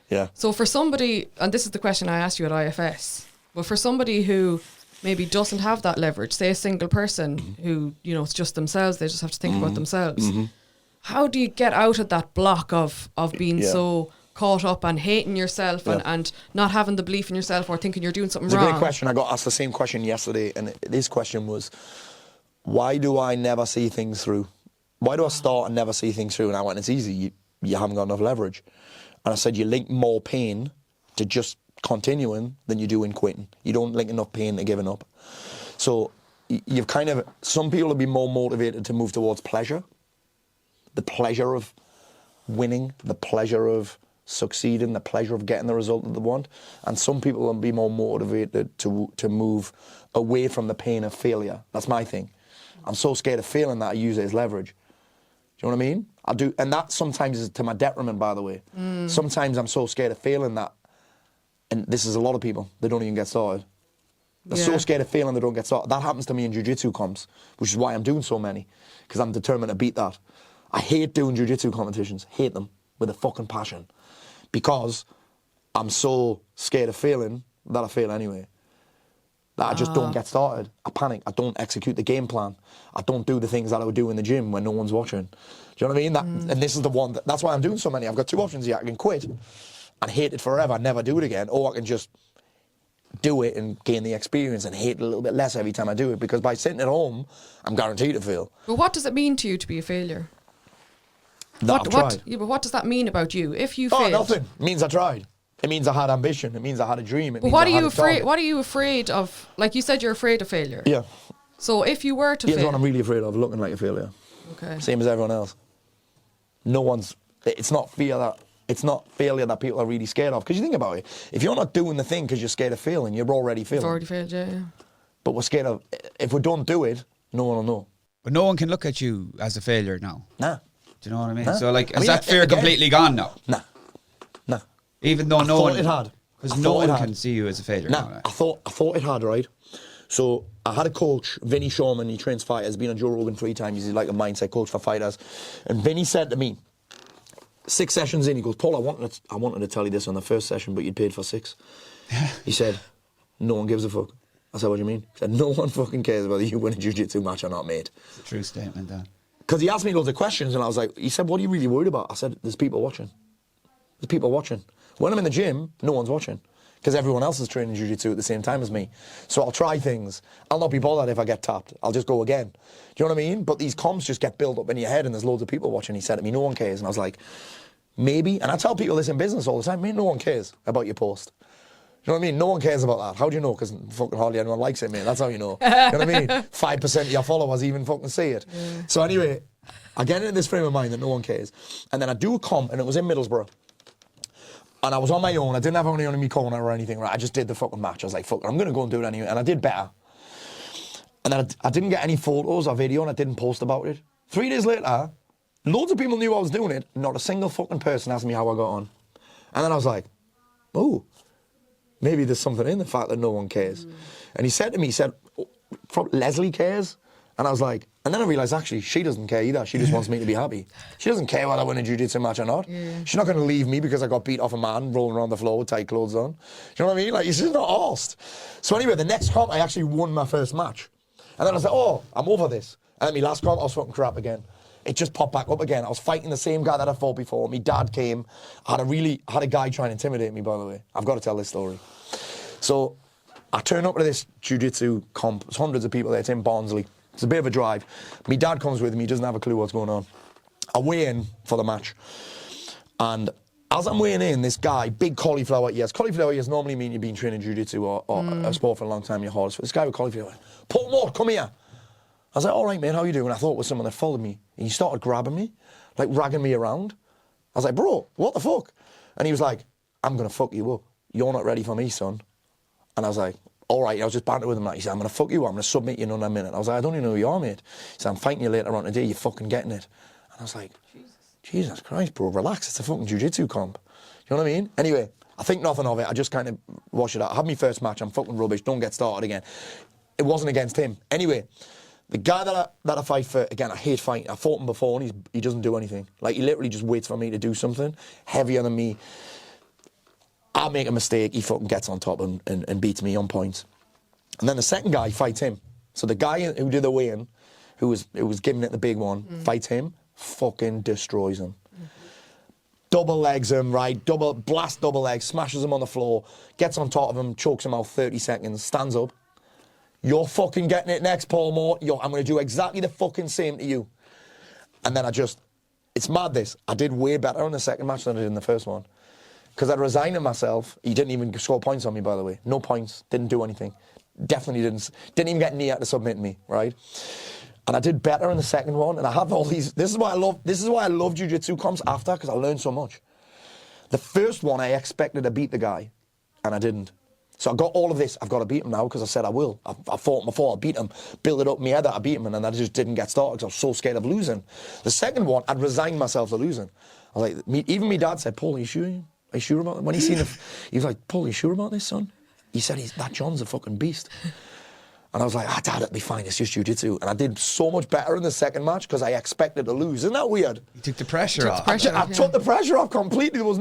Yeah. So for somebody, and this is the question I asked you at IFS, but for somebody who maybe doesn't have that leverage, say a single person who, it's just themselves, they just have to think about themselves. How do you get out of that block of being so caught up and hating yourself and not having the belief in yourself or thinking you're doing something wrong? It's a great question. I got asked the same question yesterday, and this question was, why do I never see things through? Why do I start and never see things through? And I went, it's easy. You haven't got enough leverage. And I said, you link more pain to just continuing than you do in quitting. You don't link enough pain to giving up. So you've some people will be more motivated to move towards pleasure. The pleasure of winning, the pleasure of succeeding, the pleasure of getting the result that they want. And some people will be more motivated to move away from the pain of failure. That's my thing. I'm so scared of failing that I use it as leverage. Do you know what I mean? I do, and that sometimes is to my detriment, by the way. Sometimes I'm so scared of failing that, and this is a lot of people, they don't even get started. They're so scared of failing they don't get started. That happens to me in jiu-jitsu comps, which is why I'm doing so many, because I'm determined to beat that. I hate doing jiu-jitsu competitions, hate them with a fucking passion, because I'm so scared of failing that I fail anyway. That I just don't get started. I panic. I don't execute the game plan. I don't do the things that I would do in the gym when no one's watching. Do you know what I mean? And this is the one, that's why I'm doing so many. I've got two options here. I can quit and hate it forever, never do it again, or I can just do it and gain the experience and hate it a little bit less every time I do it, because by sitting at home, I'm guaranteed to fail. But what does it mean to you to be a failure? That I've tried. Yeah, but what does that mean about you if you Oh, failed? nothing. It means I tried. It means I had ambition. It means I had a dream. But what are you afraid? What are you afraid of? Like you said, you're afraid of failure. Yeah. So if you were to Here's fail, what I'm really afraid of: looking like a failure. okay. Same as everyone else. No one's. It's not fear that. It's not failure that people are really scared of. Because you think about it, if you're not doing the thing because you're scared of failing, you're already failing. You've already failed, yeah. But we're scared of. If we don't do it, no one will know. But no one can look at you as a failure now. Nah. Do you know what I mean? Nah. So like, I is mean, that fear again- completely gone now? Nah. Nah. Even though I no thought one it had. because I no thought it one had. can see you as a failure Nah, now. I thought it had, right? So I had a coach, Vinny Shawman, he trains fighters, been on Joe Rogan 3 times, he's like a mindset coach for fighters. And Vinny said to me, 6 sessions in, he goes, Paul, I wanted to tell you this on the first session, but you'd paid for 6. He said, no one gives a fuck. I said, what do you mean? He said, no one fucking cares whether you win a jiu-jitsu match or not, mate. It's a true statement, Dan. Because he asked me loads of questions, and I was like, he said, what are you really worried about? I said, there's people watching. There's people watching. When I'm in the gym, no one's watching. Because everyone else is training jiu-jitsu at the same time as me. So I'll try things. I'll not be bothered if I get tapped. I'll just go again. Do you know what I mean? But these comps just get built up in your head and there's loads of people watching. He said to me, no one cares. And I was like, maybe. And I tell people this in business all the time, mate, no one cares about your post. You know what I mean? No one cares about that. How do you know? Because fucking hardly anyone likes it, mate. That's how you know. You know what I mean? 5% of your followers even fucking see it. Yeah. So anyway, I get into this frame of mind that no one cares. And then I do a comp, and it was in Middlesbrough. And I was on my own. I didn't have anyone in my corner or anything, right? I just did the fucking match. I was like, fuck it, I'm going to go and do it anyway. And I did better. And then I didn't get any photos or video, and I didn't post about it. 3 days later, loads of people knew I was doing it. Not a single fucking person asked me how I got on. And then I was like, oh, maybe there's something in the fact that no one cares. And he said to me, Leslie cares? And I was like, and then I realised actually she doesn't care either. She just wants me to be happy. She doesn't care whether I win a jiu-jitsu match or not. Yeah. She's not going to leave me because I got beat off a man rolling around the floor with tight clothes on. Do you know what I mean? Like, she's just not arsed. So anyway, the next comp, I actually won my first match. And then I was like, oh, I'm over this. And then my last comp, I was fucking crap again. It just popped back up again. I was fighting the same guy that I fought before. My dad came. I had a guy try and intimidate me, by the way. I've got to tell this story. So I turn up to this jiu-jitsu comp. There's hundreds of people there. It's in Barnsley. It's a bit of a drive. My dad comes with me. He doesn't have a clue what's going on. I weigh in for the match. And as I'm weighing in, this guy, big cauliflower ears. Cauliflower ears normally mean you've been training jiu-jitsu or a sport for a long time, you're hard. So this guy with cauliflower, Paul Mort, come here. I was like, all right, mate, how you doing? I thought it was someone that followed me. And he started grabbing me, like ragging me around. I was like, bro, what the fuck? And he was like, I'm going to fuck you up. You're not ready for me, son. And I was like, all right, I was just bantering with him. Like, he said, I'm going to fuck you up. I'm going to submit you in another minute. I was like, I don't even know who you are, mate. He said, I'm fighting you later on today. You're fucking getting it. And I was like, Jesus Christ, bro, relax. It's a fucking jiu-jitsu comp. You know what I mean? Anyway, I think nothing of it. I just kind of wash it out. I had my first match. I'm fucking rubbish. Don't get started again. It wasn't against him. Anyway, the guy that I fight for, again, I hate fighting. I fought him before and he doesn't do anything. Like, he literally just waits for me to do something heavier than me. I make a mistake, he fucking gets on top and beats me on points. And then the second guy fights him. So the guy who did the weigh-in, who was giving it the big one, fights him, fucking destroys him. Double legs him, right? Double legs, smashes him on the floor, gets on top of him, chokes him out 30 seconds, stands up. You're fucking getting it next, Paul Mort. I'm going to do exactly the fucking same to you. And then it's mad this. I did way better in the second match than I did in the first one. Because I'd resigned to myself. He didn't even score points on me, by the way. No points. Didn't do anything. Definitely didn't even get near to submitting me, right? And I did better in the second one. And I have all these. This is why I love jiu-jitsu comps after, because I learned so much. The first one, I expected to beat the guy, and I didn't. So I got all of this. I've got to beat him now because I said I will. I fought him before. I beat him. Build it up in my head that I beat him, and then I just didn't get started because I was so scared of losing. The second one, I'd resigned myself to losing. I was like, even my dad said, Paul, are you sure? Are you sure about it? When he seen it, he was like, Paul, are you sure about this, son? He said, that John's a fucking beast. And I was like, Dad, it'll be fine. It's just jiu-jitsu. And I did so much better in the second match because I expected to lose. Isn't that weird? You took the pressure off. I took the pressure off completely. There was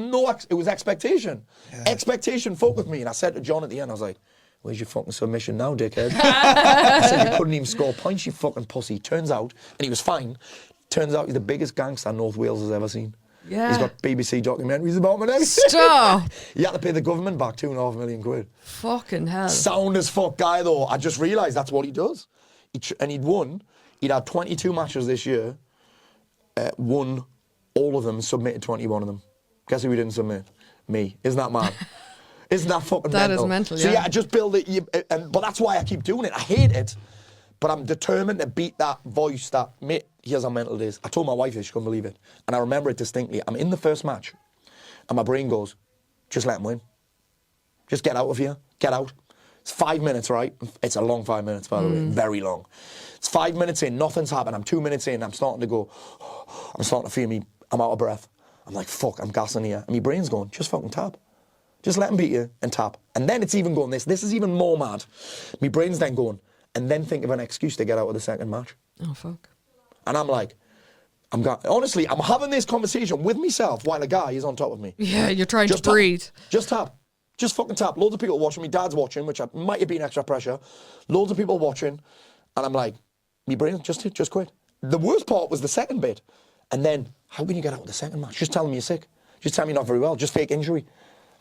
it was expectation. Yeah. Expectation fucked with me. And I said to John at the end, I was like, where's your fucking submission now, dickhead? I said, you couldn't even score points, you fucking pussy. Turns out, and he was fine, turns out he's the biggest gangster North Wales has ever seen. Yeah. He's got BBC documentaries about him and everything. Stop. He had to pay the government back £2.5 million. Fucking hell. Sound as fuck guy though. I just realised that's what he does. And he'd won. He'd had 22 matches this year. Won all of them, submitted 21 of them. Guess who he didn't submit? Me. Isn't that mad? Isn't that fucking mental? That is mental, yeah. So yeah, I just build it. But that's why I keep doing it. I hate it. But I'm determined to beat that voice that, mate, here's how mental it is. I told my wife this, she couldn't believe it. And I remember it distinctly. I'm in the first match, and my brain goes, just let him win. Just get out of here. Get out. It's 5 minutes, right? It's a long 5 minutes, by the way. Very long. It's 5 minutes in, nothing's happened. I'm 2 minutes in, I'm starting to go, I'm starting to feel me, I'm out of breath. I'm like, fuck, I'm gassing here. And my brain's going, just fucking tap. Just let him beat you and tap. And then it's even going this is even more mad. My brain's then going, and then think of an excuse to get out of the second match. Oh, fuck. And I'm like, honestly, I'm having this conversation with myself while a guy is on top of me. Yeah, you're trying Just to breathe. Just tap. Just fucking tap. Loads of people watching. My dad's watching, which might have been extra pressure. Loads of people watching. And I'm like, me brain, just quit. The worst part was the second bit. And then, how can you get out of the second match? Just tell me you're sick. Just tell me you're not very well. Just fake injury.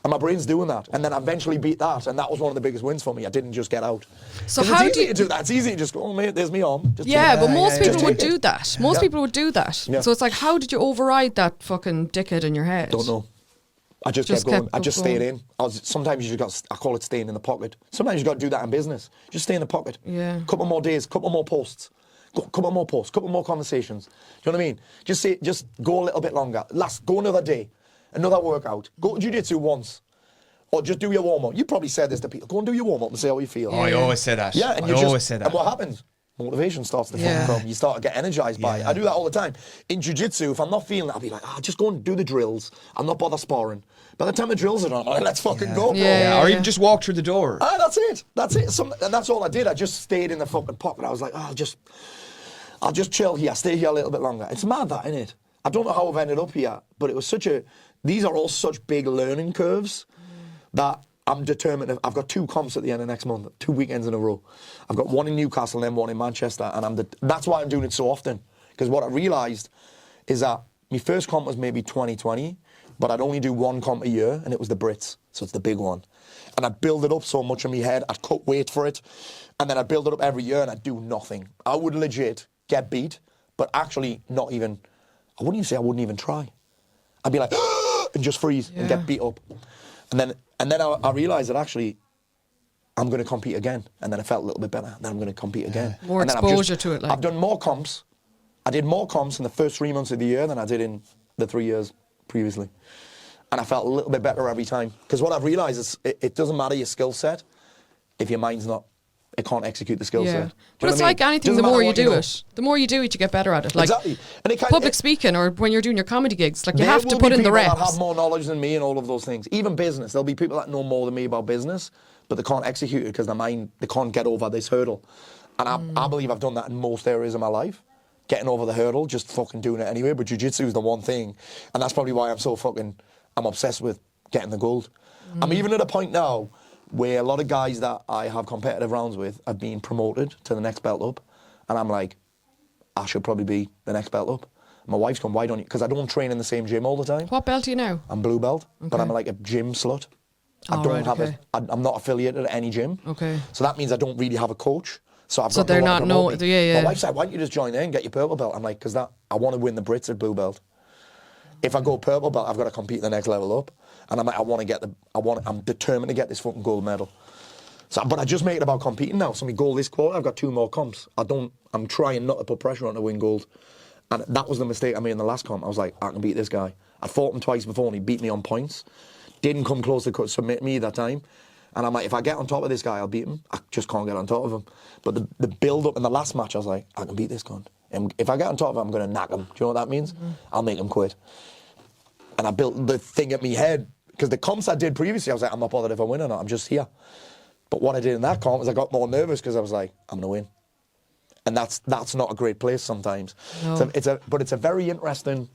And my brain's doing that. And then I eventually beat that. And that was one of the biggest wins for me. I didn't just get out. So how it's do easy you to do that? It's easy to just go, oh, mate, there's me arm. Just but most people Just would take it. do that. Most people would do that. Yeah. So it's like, how did you override that fucking dickhead in your head? Don't know. I just kept going. I just stayed in. Sometimes you just got, I call it staying in the pocket. Sometimes you got to do that in business. Just stay in the pocket. Yeah. Couple more days, couple more posts. Couple more posts, couple more conversations. Do you know what I mean? Just go a little bit longer. Go another day, another workout. Go to jiu-jitsu once. Or just do your warm-up. You probably said this to people. Go and do your warm-up and see how you feel. Oh, I always say that. Yeah, and I you always say that. And what happens? Motivation starts to fucking come. You start to get energized by it. I do that all the time. In jiu-jitsu, if I'm not feeling it, I'll be like, just go and do the drills. I'm not bother sparring. By the time the drills are done, I'm like, let's fucking go, bro. Yeah, or even just walk through the door. That's it. And that's all I did. I just stayed in the fucking pocket. I was like, I'll just chill here, stay here a little bit longer. It's mad that, innit? I don't know how I've ended up here, but it was these are all such big learning curves that I'm determined. I've got 2 comps at the end of next month, 2 weekends in a row. I've got one in Newcastle and then one in Manchester, and that's why I'm doing it so often. Because what I realised is that my first comp was maybe 2020, but I'd only do 1 comp a year, and it was the Brits, so it's the big one. And I'd build it up so much in my head, I'd cut weight for it, and then I'd build it up every year, and I'd do nothing. I would legit get beat, but actually not even, I wouldn't even say I wouldn't even try. I'd be like, and just freeze and get beat up. And then I realised that actually I'm going to compete again. And then I felt a little bit better. Then I'm going to compete again. More and then exposure to it. I've done more comps. I did more comps in the first 3 months of the year than I did in the 3 years previously. And I felt a little bit better every time. Because what I've realised is it doesn't matter your skill set if your mind's not, it can't execute the skill set. But it's like anything, the more you do it, you get better at it. Like exactly. And public speaking, or when you're doing your comedy gigs, like you have to put in the reps. There will be people that have more knowledge than me and all of those things. Even business, there'll be people that know more than me about business, but they can't execute it because their mind, they can't get over this hurdle. And I believe I've done that in most areas of my life. Getting over the hurdle, just fucking doing it anyway. But jiu-jitsu is the one thing. And that's probably why I'm obsessed with getting the gold. I'm even at a point now where a lot of guys that I have competitive rounds with are being promoted to the next belt up. And I'm like, I should probably be the next belt up. My wife's gone, why don't you? Because I don't train in the same gym all the time. What belt are you now? I'm blue belt, but I'm like a gym slut. I don't have I'm not affiliated at any gym. Okay. So that means I don't really have a coach. So I've got they're no one to not promote me. My wife said, why don't you just join in and get your purple belt? I'm like, because I want to win the Brits at blue belt. If I go purple belt, I've got to compete the next level up. And I'm like, I'm determined to get this fucking gold medal. So, but I just make it about competing now. So my goal this quarter, I've got 2 more comps. I'm trying not to put pressure on to win gold. And that was the mistake I made in the last comp. I was like, I can beat this guy. I fought him twice before and he beat me on points. Didn't come close to submit me that time. And I'm like, if I get on top of this guy, I'll beat him. I just can't get on top of him. But the build-up in the last match, I was like, I can beat this cunt. And if I get on top of him, I'm going to knock him. Do you know what that means? I'll make him quit. And I built the thing at me head. Because the comps I did previously, I was like, I'm not bothered if I win or not. I'm just here. But what I did in that comp was I got more nervous because I was like, I'm going to win. And that's not a great place sometimes. No. But it's a very interesting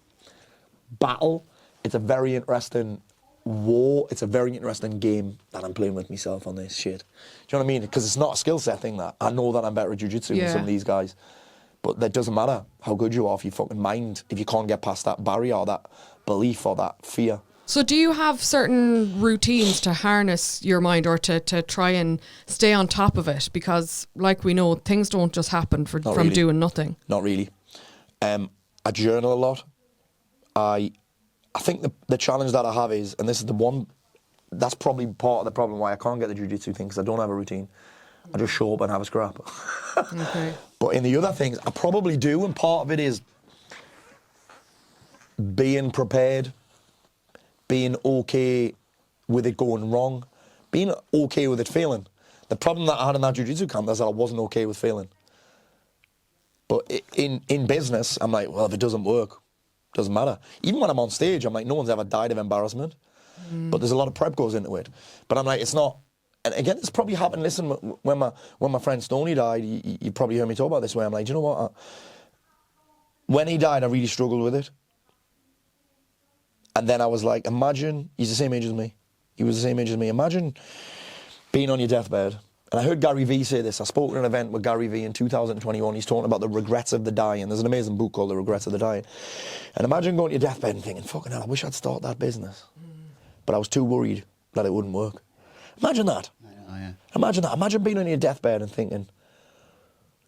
battle. It's a very interesting war. It's a very interesting game that I'm playing with myself on this shit. Do you know what I mean? Because it's not a skill set thing that. I know that I'm better at jiu-jitsu than some of these guys. But that doesn't matter how good you are if you fucking mind, if you can't get past that barrier or that belief or that fear. So do you have certain routines to harness your mind or to try and stay on top of it? Because like we know, things don't just happen from really. doing nothing. Not really. I journal a lot. I think the challenge that I have is, and this is the one, that's probably part of the problem why I can't get the jiu-jitsu thing, because I don't have a routine. I just show up and have a scrap. Okay. But in the other things, I probably do, and part of it is being prepared, being okay with it going wrong, being okay with it failing. The problem that I had in that jiu-jitsu camp is that I wasn't okay with failing. But in business, I'm like, well, if it doesn't work, doesn't matter. Even when I'm on stage, I'm like, no one's ever died of embarrassment. But there's a lot of prep goes into it. But I'm like, it's not. And again, it's probably happened. Listen, when my friend Stoney died, you probably heard me talk about this way. I'm like, do you know what? When he died, I really struggled with it. And then I was like, imagine, he's the same age as me. He was the same age as me. Imagine being on your deathbed. And I heard Gary Vee say this. I spoke at an event with Gary Vee in 2021. He's talking about the regrets of the dying. There's an amazing book called The Regrets of the Dying. And imagine going to your deathbed and thinking, fucking hell, I wish I'd started that business. But I was too worried that it wouldn't work. Imagine that. Oh, yeah. Imagine that. Imagine being on your deathbed and thinking,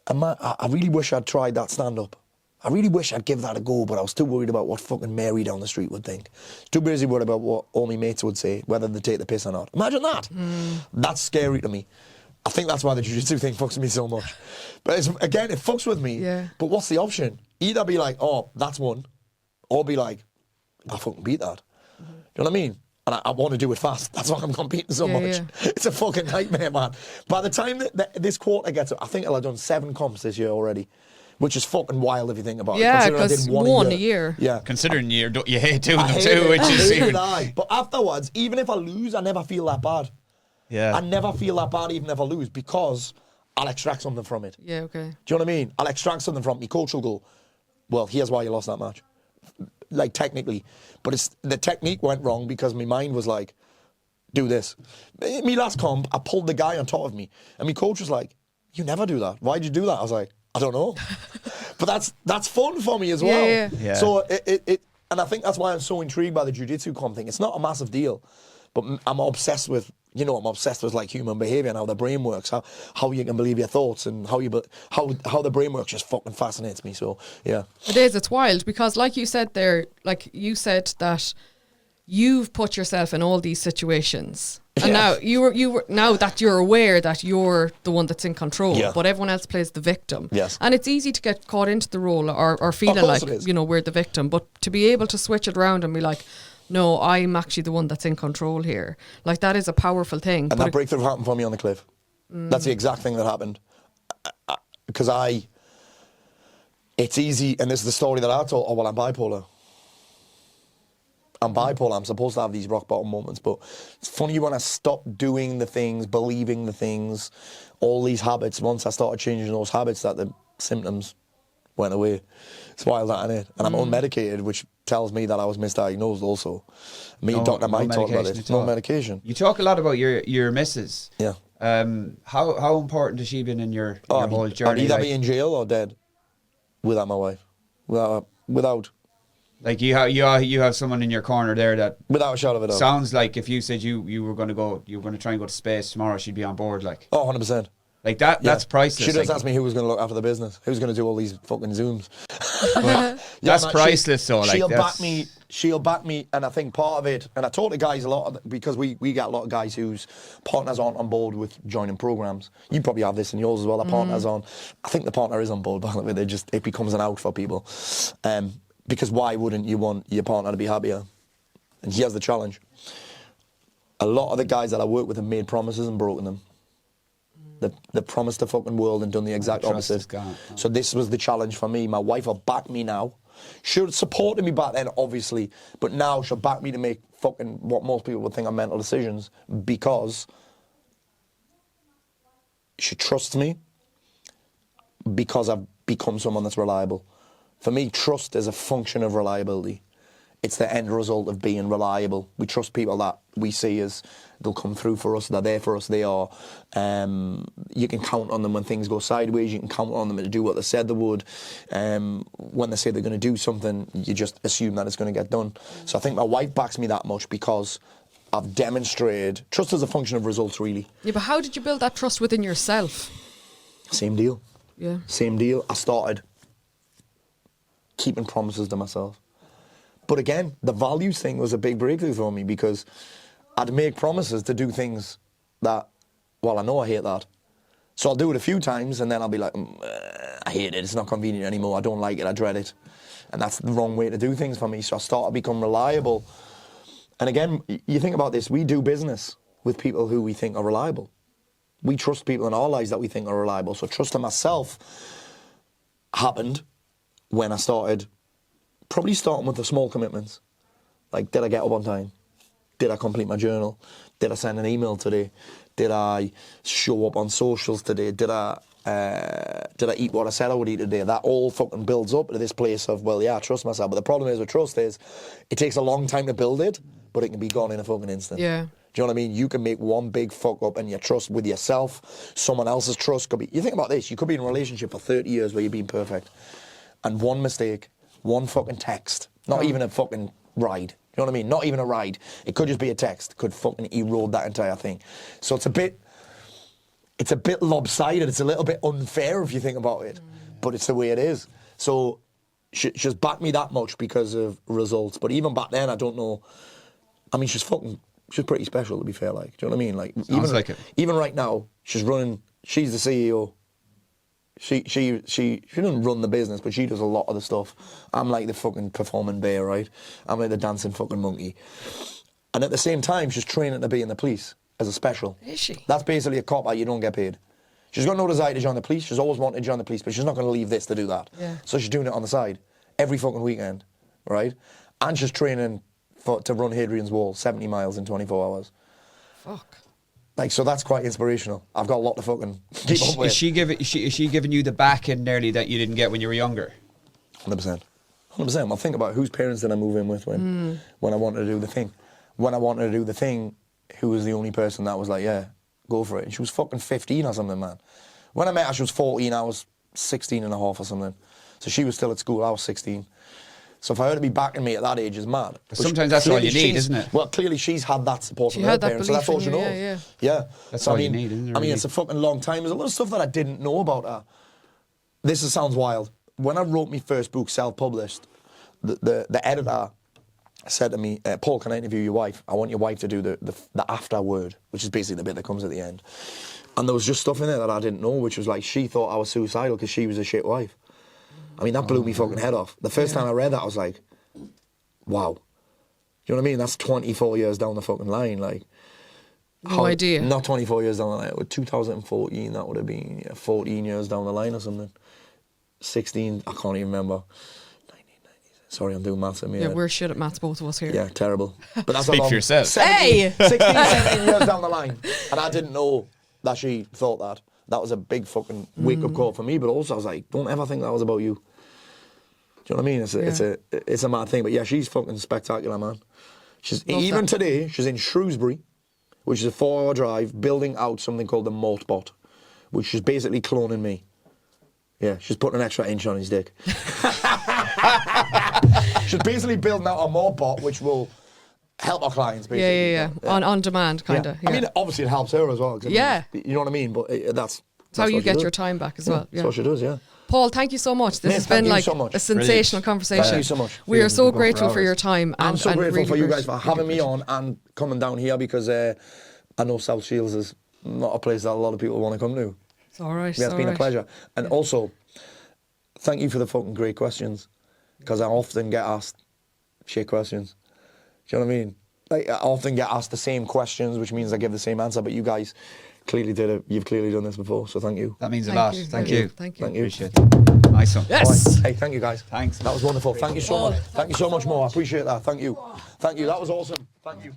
I really wish I'd tried that stand-up. I really wish I'd give that a go, but I was too worried about what fucking Mary down the street would think. Too busy worried about what all my mates would say, whether they'd take the piss or not. Imagine that. That's scary to me. I think that's why the jiu-jitsu thing fucks me so much. But again, it fucks with me. Yeah. But what's the option? Either be like, oh, that's one, or be like, I fucking beat that. You know what I mean? And I want to do it fast. That's why I'm competing so much. Yeah. It's a fucking nightmare, man. By the time that this quarter gets up, I think I'll have done 7 comps this year already, which is fucking wild if you think about it. Yeah, Considering I did because one a year. Yeah. Considering you hate doing I them hate too, it. which I is hate even... it, But afterwards, even if I lose, I never feel that bad. Yeah. I never feel that bad even if I lose, because I'll extract something from it. Yeah, okay. Do you know what I mean? I'll extract something from me. Coach will go, well, here's why you lost that match. Like, technically. But the technique went wrong because my mind was like, do this. Me last comp, I pulled the guy on top of me. And my coach was like, you never do that. Why'd you do that? I was like, I don't know. But that's fun for me as well. Yeah. So and I think that's why I'm so intrigued by the jiu-jitsu comp thing. It's not a massive deal, but I'm obsessed with, like human behavior and how the brain works, how you can believe your thoughts, and how the brain works just fucking fascinates me. So yeah, It is. It's wild because, like you said there, like you said that you've put yourself in all these situations, and now now that you're aware that you're the one that's in control, but everyone else plays the victim. Yes. And it's easy to get caught into the role or feeling like we're the victim, but to be able to switch it around and be like, no, I'm actually the one that's in control here. Like, that is a powerful thing. And that breakthrough happened for me on the cliff. That's the exact thing that happened. Because it's easy, and this is the story that I told. Oh, well, I'm bipolar. I'm supposed to have these rock bottom moments, but it's funny when I stopped doing the things, believing the things, all these habits. Once I started changing those habits, that the symptoms went away. It's wild, that, isn't it? And I'm unmedicated, which tells me that I was misdiagnosed also. Me and Dr. Mike talked about this. No medication. You talk a lot about your missus. Yeah. How important has she been in your whole journey? I'd either be in jail or dead without my wife. Without. Like, you have someone in your corner there that, without a shadow of a doubt, sounds like if you said you were going to try and go to space tomorrow, she'd be on board. Like, oh, 100%. Like that. Yeah. That's priceless. She just asked me who was going to look after the business, who's going to do all these fucking Zooms. That's priceless. So like, she'll back me, and I think part of it, and I talk to guys a lot because we get a lot of guys whose partners aren't on board with joining programs. You probably have this in yours as well. The partner's on. I think the partner is on board, by the way. It becomes an out for people. Because why wouldn't you want your partner to be happier? And here's the challenge. A lot of the guys that I work with have made promises and broken them. They promised the fucking world and done the exact opposite. So this was the challenge for me. My wife will back me now. She would supported me back then, obviously, but now she'll back me to make fucking what most people would think are mental decisions, because she trusts me because I've become someone that's reliable. For me, trust is a function of reliability. It's the end result of being reliable. We trust people that we see as they'll come through for us, they're there for us, they are. You can count on them when things go sideways, you can count on them to do what they said they would. When they say they're going to do something, you just assume that it's going to get done. So I think my wife backs me that much because I've demonstrated trust as a function of results, really. Yeah, but how did you build that trust within yourself? Same deal. Yeah. Same deal. I started keeping promises to myself. But again, the values thing was a big breakthrough for me because I'd make promises to do things that, well, I know I hate that. So I'll do it a few times and then I'll be like, I hate it, it's not convenient anymore, I don't like it, I dread it. And that's the wrong way to do things for me. So I start to become reliable. And again, you think about this, we do business with people who we think are reliable. We trust people in our lives that we think are reliable. So trusting myself happened when I started, probably starting with the small commitments. Like, did I get up on time? Did I complete my journal? Did I send an email today? Did I show up on socials today? Did I eat what I said I would eat today? That all fucking builds up to this place of, well, yeah, I trust myself. But the problem is with trust is it takes a long time to build it, but it can be gone in a fucking instant. Yeah. Do you know what I mean? You can make one big fuck up and your trust with yourself, someone else's trust could be... You think about this, you could be in a relationship for 30 years where you've been perfect. And one mistake, one fucking text, not even a fucking ride. You know what I mean? Not even a ride. It could just be a text. Could fucking erode that entire thing. So it's a bit lopsided. It's a little bit unfair if you think about it. But it's the way it is. So she's backed me that much because of results. But even back then, I don't know. I mean, she's pretty special, to be fair. Like, do you know what I mean? Like, Sounds like it. Even right now, she's the CEO. She doesn't run the business, but she does a lot of the stuff. I'm like the fucking performing bear, right? I'm like the dancing fucking monkey. And at the same time, she's training to be in the police as a special. Is she? That's basically a cop out, you don't get paid. She's got no desire to join the police. She's always wanted to join the police, but she's not going to leave this to do that. Yeah. So she's doing it on the side every fucking weekend, right? And she's training to run Hadrian's Wall 70 miles in 24 hours. Fuck. Like, so that's quite inspirational. I've got a lot to fucking keep up with. Is she giving you the back end nearly that you didn't get when you were younger? 100%. 100%. Well, think about whose parents did I move in with when I wanted to do the thing. When I wanted to do the thing, who was the only person that was like, yeah, go for it. And she was fucking 15 or something, man. When I met her, she was 14. I was 16 and a half or something. So she was still at school. I was 16. So for her to be backing me at that age is mad. But sometimes that's all you need, isn't it? Well, clearly she's had that support She from her had that parents, so that's belief all she in knows. you, Yeah. That's So, all you need, isn't it, I mean, really? it's a fucking long time. There's a lot of stuff that I didn't know about her. This sounds wild. When I wrote my first book, self-published, the editor said to me, Paul, can I interview your wife? I want your wife to do the after word, which is basically the bit that comes at the end. And there was just stuff in there that I didn't know, which was like, she thought I was suicidal because she was a shit wife. I mean, that blew me fucking head off. The first time I read that, I was like, wow. You know what I mean? That's 24 years down the fucking line. Like, No idea. Not 24 years down the line. With 2014, that would have been 14 years down the line or something. 16, I can't even remember. 1990s. Sorry, I'm doing maths in me. Yeah, we're shit at maths, both of us here. Yeah, terrible. But that's Speak a long, for yourself. Hey! 16, 17 years down the line. And I didn't know that she thought that. That was a big fucking wake-up call for me. But also, I was like, don't ever think that was about you. Do you know what I mean? It's a mad thing. But yeah, she's fucking spectacular, man. Even today, she's in Shrewsbury, which is a 4-hour drive, building out something called the Mort bot, which is basically cloning me. Yeah, she's putting an extra inch on his dick. She's basically building out a Mort bot, which will help our clients, basically. Yeah. On demand, kind of. I mean, obviously it helps her as well. Yeah. You know what I mean? But that's how you what she get does. your time back as well. That's Yeah. what she does, yeah. Paul, thank you so much. This Mate, has thank been you like so much. a sensational conversation. Thank you so much. We are so Feels like we're grateful going for for your time. I'm so grateful really for you guys for having me on and coming down here because I know South Shields is not a place that a lot of people want to come to. It's all right. Yeah, it's been a pleasure. And also, thank you for the fucking great questions because I often get asked shit questions. Do you know what I mean? Like, I often get asked the same questions, which means I give the same answer, but you guys clearly did it. You've clearly done this before, so thank you. That means a Thank lot. you. Thank you. Thank you. Appreciate it. Nice one. Yes. All right. Hey, thank you guys. Thanks. That was wonderful. Thank you so much. Thank you so much more. I appreciate that. Thank you. Thank you. That was awesome. Thank you.